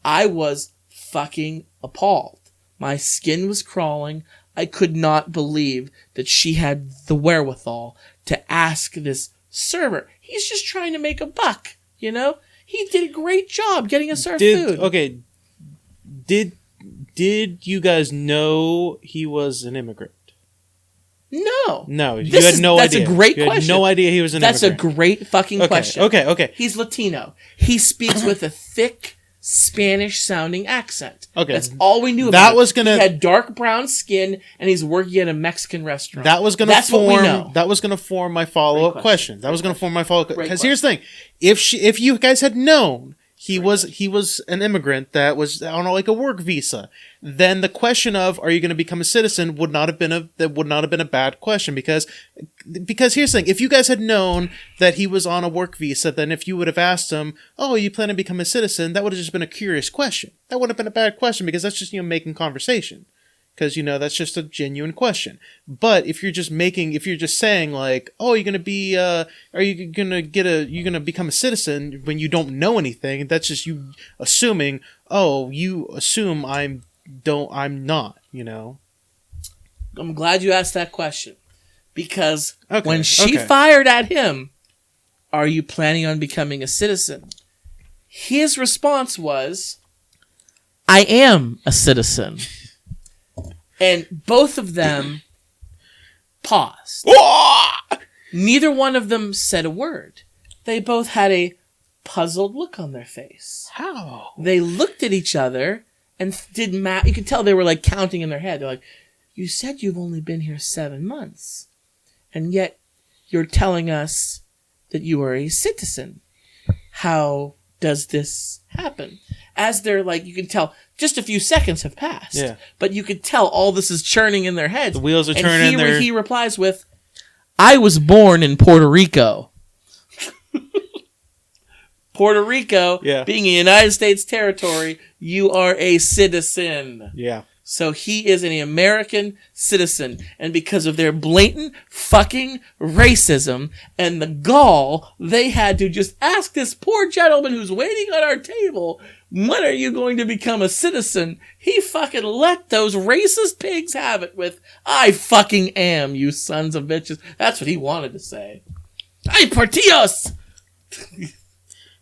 I was fucking appalled. My skin was crawling. I could not believe that she had the wherewithal to ask this server. He's just trying to make a buck, He did a great job getting us our food. Okay. Did you guys know he was an immigrant? No, you had no idea. That's a great you question. Had no idea he was an immigrant. That's a great fucking question. Okay. He's Latino. He speaks with a thick Spanish-sounding accent. Okay. That's all we knew about him. He had dark brown skin, and he's working at a Mexican restaurant. That was going to form my follow-up question. Because here's the thing: if you guys had known he was an immigrant that was on like a work visa, then the question of are you going to become a citizen would not have been a bad question because here's the thing: if you guys had known that he was on a work visa, then if you would have asked him, "Oh, you plan to become a citizen?" that would have just been a curious question. That wouldn't have been a bad question because that's just making conversation. Because, that's just a genuine question. But if you're just saying like, oh, you're going to be, you're going to become a citizen when you don't know anything, that's just you assuming, you assume I'm not, I'm glad you asked that question. Because when she fired at him, are you planning on becoming a citizen? His response was, I am a citizen. And both of them paused. Neither one of them said a word. They both had a puzzled look on their face. How? They looked at each other and did math. You could tell they were like counting in their head. They're like, you said you've only been here 7 months. And yet you're telling us that you are a citizen. How does this happen? As they're like, you can tell just a few seconds have passed. Yeah. But you could tell all this is churning in their heads. The wheels are turning. And he replies with, I was born in Puerto Rico. Puerto Rico, being a United States territory, you are a citizen. Yeah. So he is an American citizen. And because of their blatant fucking racism and the gall, they had to just ask this poor gentleman who's waiting on our table, when are you going to become a citizen? He fucking let those racist pigs have it with, I fucking am, you sons of bitches. That's what he wanted to say. Ay, partidos!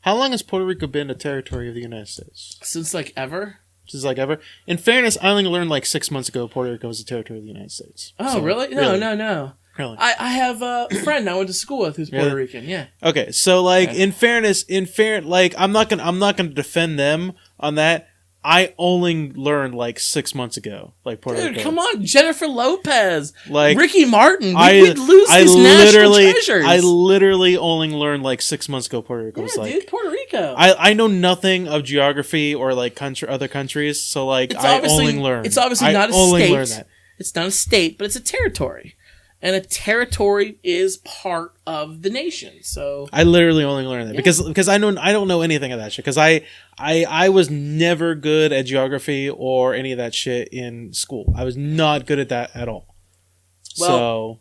How long has Puerto Rico been a territory of the United States? Since like ever. In fairness, I only learned like 6 months ago Puerto Rico was a territory of the United States. Oh, so, really? No. Really? I have a friend I went to school with who's Puerto Rican. Yeah. Okay, so like in fairness, like I'm not gonna defend them on that. I only learned like 6 months ago, like Puerto Rico. Come on, Jennifer Lopez, like Ricky Martin. We'd lose these national treasures. I literally only learned like 6 months ago Puerto Rico. Yeah, was like, dude, Puerto Rico. Rico. I know nothing of geography or like other countries, so like I only learn. It's obviously not a only state. Learn that. It's not a state, but it's a territory. And a territory is part of the nation. So I literally only learned that because I don't know anything of that shit because I was never good at geography or any of that shit in school. I was not good at that at all. Well,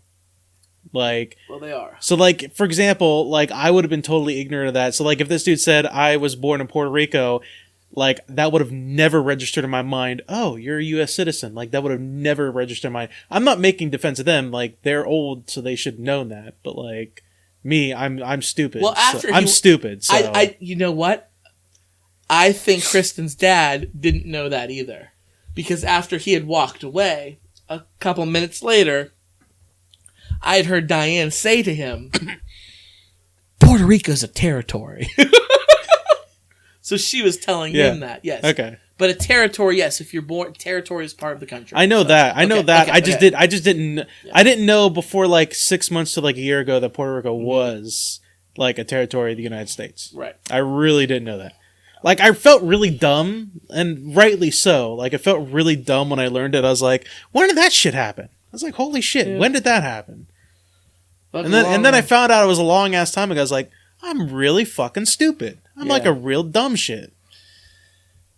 they are. So like for example, like I would have been totally ignorant of that. So like if this dude said I was born in Puerto Rico, like that would have never registered in my mind. Oh, you're a U.S. citizen. Like that would have never registered in my. I'm not making defense of them. Like they're old, so they should know that. But like me, I'm stupid. Well, after I'm stupid. So. I you know what? I think Kristen's dad didn't know that either, because after he had walked away, a couple minutes later, I had heard Diane say to him, "Puerto Rico's a territory." So she was telling him that, yes. Okay. But a territory, yes, if you're born, territory is part of the country. I know so, that. I know that. I just didn't. Yeah. I didn't know before like 6 months to like a year ago that Puerto Rico was like a territory of the United States. Right. I really didn't know that. Like I felt really dumb, and rightly so. Like I felt really dumb when I learned it. I was like, when did that shit happen? I was like, holy shit, Yeah. when did that happen? Fuck And then I found out it was a long ass time ago. I was like, I'm really fucking stupid. I'm like a real dumb shit.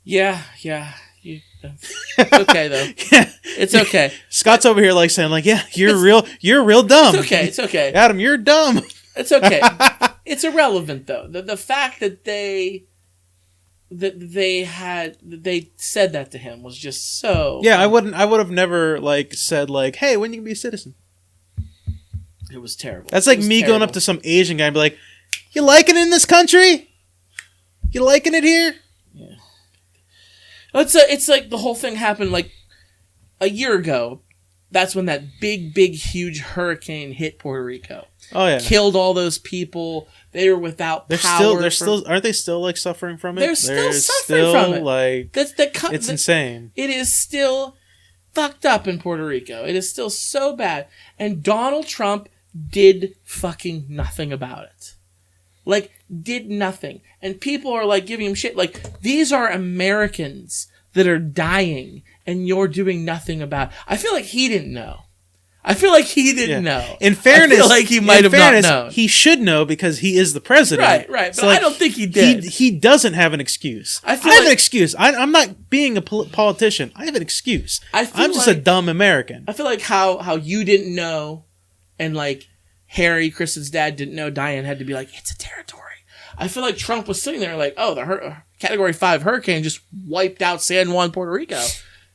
Yeah. It's okay though. Yeah. It's okay. Scott's over here like saying like, yeah, you're real dumb. It's okay. Adam, you're dumb. It's okay. It's irrelevant though. The fact that they said that to him was just so. Yeah, I would have never like said like, hey, when you can be a citizen? It was terrible. That's like me going up to some Asian guy and be like, you liking it in this country? You liking it here? Yeah. It's like the whole thing happened like a year ago. That's when that big, huge hurricane hit Puerto Rico. Oh yeah, killed all those people. They were without power. Aren't they still like suffering from it? They're still suffering from it. Like it's insane. It is still fucked up in Puerto Rico. It is still so bad, and Donald Trump did fucking nothing about it. Like, did nothing. And people are, like, giving him shit. Like, these are Americans that are dying, and you're doing nothing about it. I feel like he didn't know. I feel like he didn't know. In fairness, I feel like he might have not known. He should know because he is the president. Right. But so, like, I don't think he did. He doesn't have an excuse. I have an excuse. I'm not being a politician. I have an excuse. I'm just a dumb American. I feel like how you didn't know, and like Harry, Kristen's dad, didn't know. Diane had to be like, it's a territory. I feel like Trump was sitting there like, oh, the Category 5 hurricane just wiped out San Juan, Puerto Rico.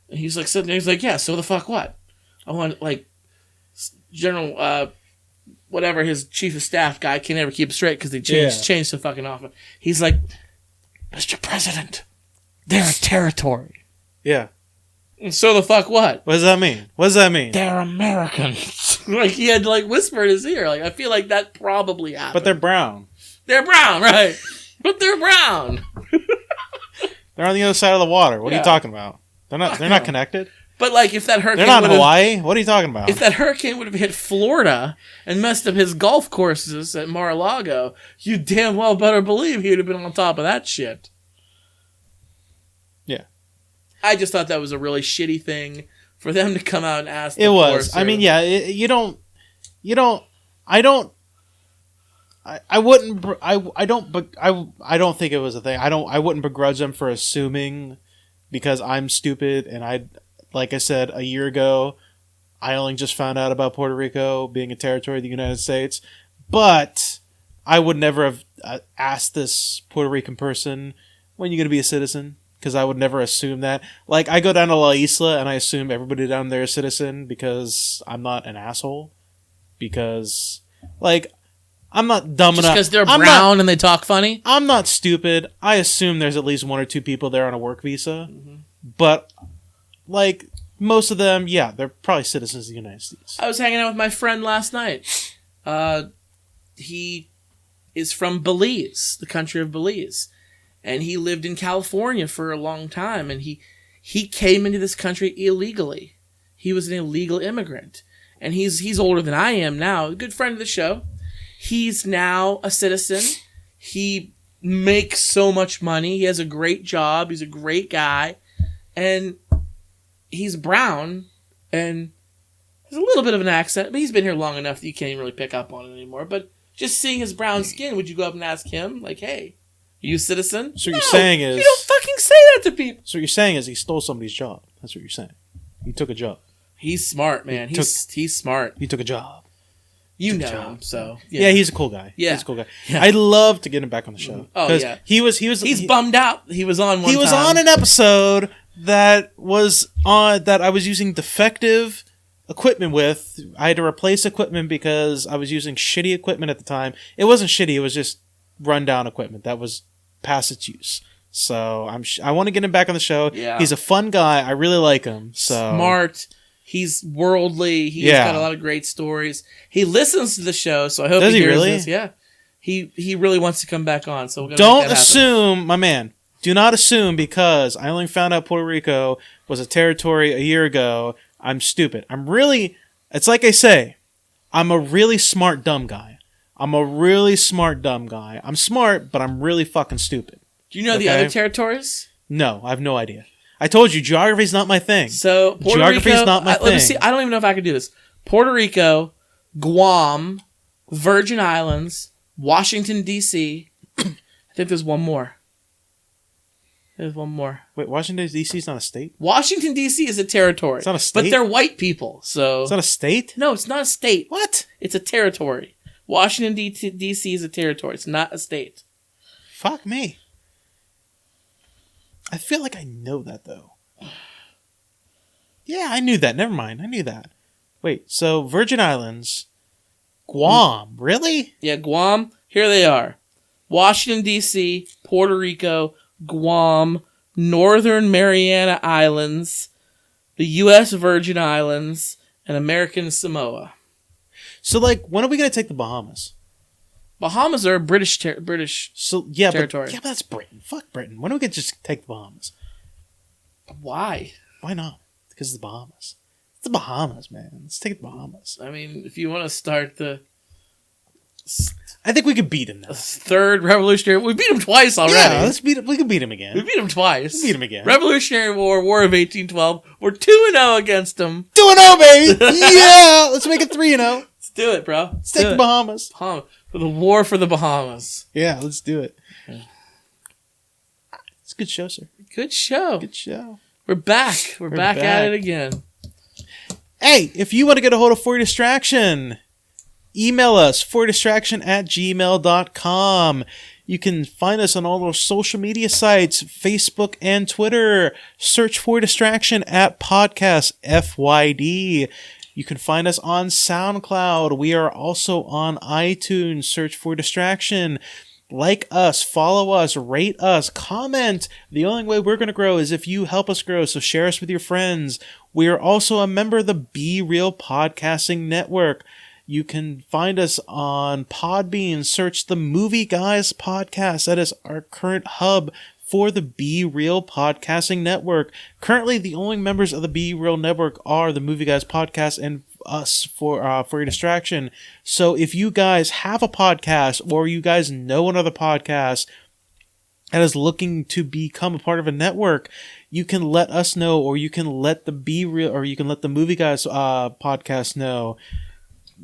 And he's like sitting there, he's like, yeah, so the fuck what? I want, like, General, whatever, his chief of staff guy can never keep it straight because they change so fucking often. He's like, Mr. President, they're a territory. Yeah. And so the fuck what? What does that mean? They're Americans. Like, he had to, like, whisper in his ear. Like, I feel like that probably happened. But they're brown. They're brown, right? But they're brown. They're on the other side of the water. What are you talking about? They're not connected. But like if that hurricane they're not in Hawaii. What are you talking about? If that hurricane would have hit Florida and messed up his golf courses at Mar-a-Lago, you damn well better believe he would have been on top of that shit. Yeah. I just thought that was a really shitty thing for them to come out and ask. It was. I mean, yeah. I don't think it was a thing. I wouldn't begrudge them for assuming because I'm stupid and like I said a year ago, I only just found out about Puerto Rico being a territory of the United States, but I would never have asked this Puerto Rican person, when are you going to be a citizen? Because I would never assume that. Like, I go down to La Isla and I assume everybody down there is a citizen because I'm not an asshole. Because, like, I'm not dumb enough. Just because they're brown and they talk funny? I'm not stupid. I assume there's at least one or two people there on a work visa. Mm-hmm. But, like, most of them, yeah, they're probably citizens of the United States. I was hanging out with my friend last night. He is from Belize, the country of Belize. And he lived in California for a long time. And he came into this country illegally. He was an illegal immigrant. And he's older than I am now. A good friend of the show. He's now a citizen. He makes so much money. He has a great job. He's a great guy. And he's brown and has a little bit of an accent, but he's been here long enough that you can't even really pick up on it anymore. But just seeing his brown skin, would you go up and ask him, like, hey, are you a citizen? So what you're saying is... You don't fucking say that to people. So what you're saying is he stole somebody's job. That's what you're saying. He took a job. He's smart, man. He's smart. He took a job. You know him, so... Yeah, he's a cool guy. Yeah. He's a cool guy. Yeah. I'd love to get him back on the show. Oh, yeah. He's bummed out. He was on one He was time. on an episode that I was using defective equipment with. I had to replace equipment because I was using shitty equipment at the time. It wasn't shitty. It was just rundown equipment that was past its use. So I want to get him back on the show. Yeah. He's a fun guy. I really like him. So Smart. He's worldly. He's got a lot of great stories. He listens to the show, so I hope he hears this. Yeah. He really wants to come back on. So we're gonna don't make that assume, my man. Do not assume because I only found out Puerto Rico was a territory a year ago. I'm stupid. It's like I say, I'm a really smart dumb guy. I'm smart, but I'm really fucking stupid. Do you know the other territories? No, I have no idea. I told you, geography's not my thing. So geography's not my thing. Let me see. I don't even know if I can do this. Puerto Rico, Guam, Virgin Islands, Washington, D.C. I think there's one more. Wait, Washington, D.C. is not a state? Washington, D.C. is a territory. It's not a state? But they're white people, so... It's not a state? No, it's not a state. What? It's a territory. Washington, D.C. is a territory. It's not a state. Fuck me. I feel like I know that, though. Yeah, I knew that. Never mind. I knew that. Wait, so Virgin Islands, Guam, really? Yeah, Guam. Here they are. Washington, D.C., Puerto Rico, Guam, Northern Mariana Islands, the U.S. Virgin Islands, and American Samoa. So, like, when are we going to take the Bahamas? Bahamas are British territory. But that's Britain. Fuck Britain. When are we going to just take the Bahamas? Why? Why not? Because of the Bahamas. It's the Bahamas, man. Let's take the Bahamas. I mean, if you want to start the... I think we could beat him now. Third Revolutionary... We beat him twice already. Yeah, let's beat him. We can beat him again. We beat him twice. We'll beat him again. Revolutionary War, War of 1812. We're 2-0 against him. 2-0, baby! Yeah! Let's make it 3-0. Let's do it, bro. Let's take the Bahamas. For the war for the Bahamas. Yeah, let's do it. Yeah. It's a good show, sir. Good show. Good show. We're back. We're back at it again. Hey, if you want to get a hold of For Your Distraction, email us, fordistraction@gmail.com. You can find us on all those social media sites, Facebook and Twitter. Search For Distraction at Podcast FYD. You can find us on SoundCloud. We are also on iTunes. Search For Distraction. Like us, follow us, rate us, comment. The only way we're going to grow is if you help us grow, so share us with your friends. We are also a member of the Be Real Podcasting Network. You can find us on Podbean. Search the Movie Guys Podcast. That is our current hub for the Be Real Podcasting Network. Currently, the only members of the Be Real Network are the Movie Guys Podcast and us for Your Distraction. So if you guys have a podcast or you guys know another podcast that is looking to become a part of a network, you can let us know, or you can let the Be Real, or you can let the Movie Guys podcast know.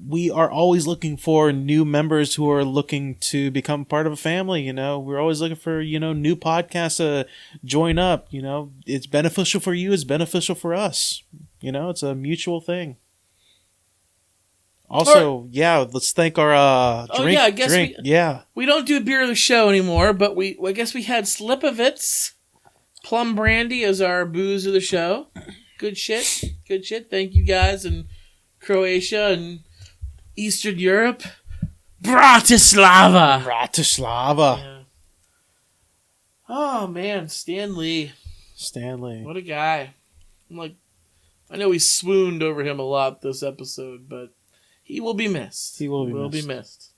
We are always looking for new members who are looking to become part of a family. You know, we're always looking for, new podcasts to join up. It's beneficial for you. It's beneficial for us. It's a mutual thing. Also, let's thank our drink. I guess drink. We don't do beer of the show anymore, but I guess we had Slipovitz Plum Brandy as our booze of the show. Good shit. Good shit. Thank you guys in Croatia and Eastern Europe. Bratislava. Yeah. Oh, man. Stan Lee. What a guy. I know we swooned over him a lot this episode, but he will be missed. He will be missed.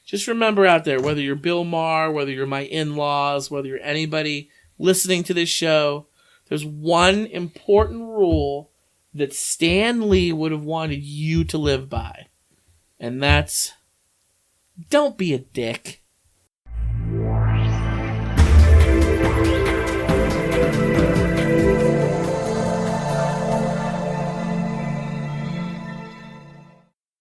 Just remember out there, whether you're Bill Maher, whether you're my in-laws, whether you're anybody listening to this show, there's one important rule that Stan Lee would have wanted you to live by. And that's, don't be a dick.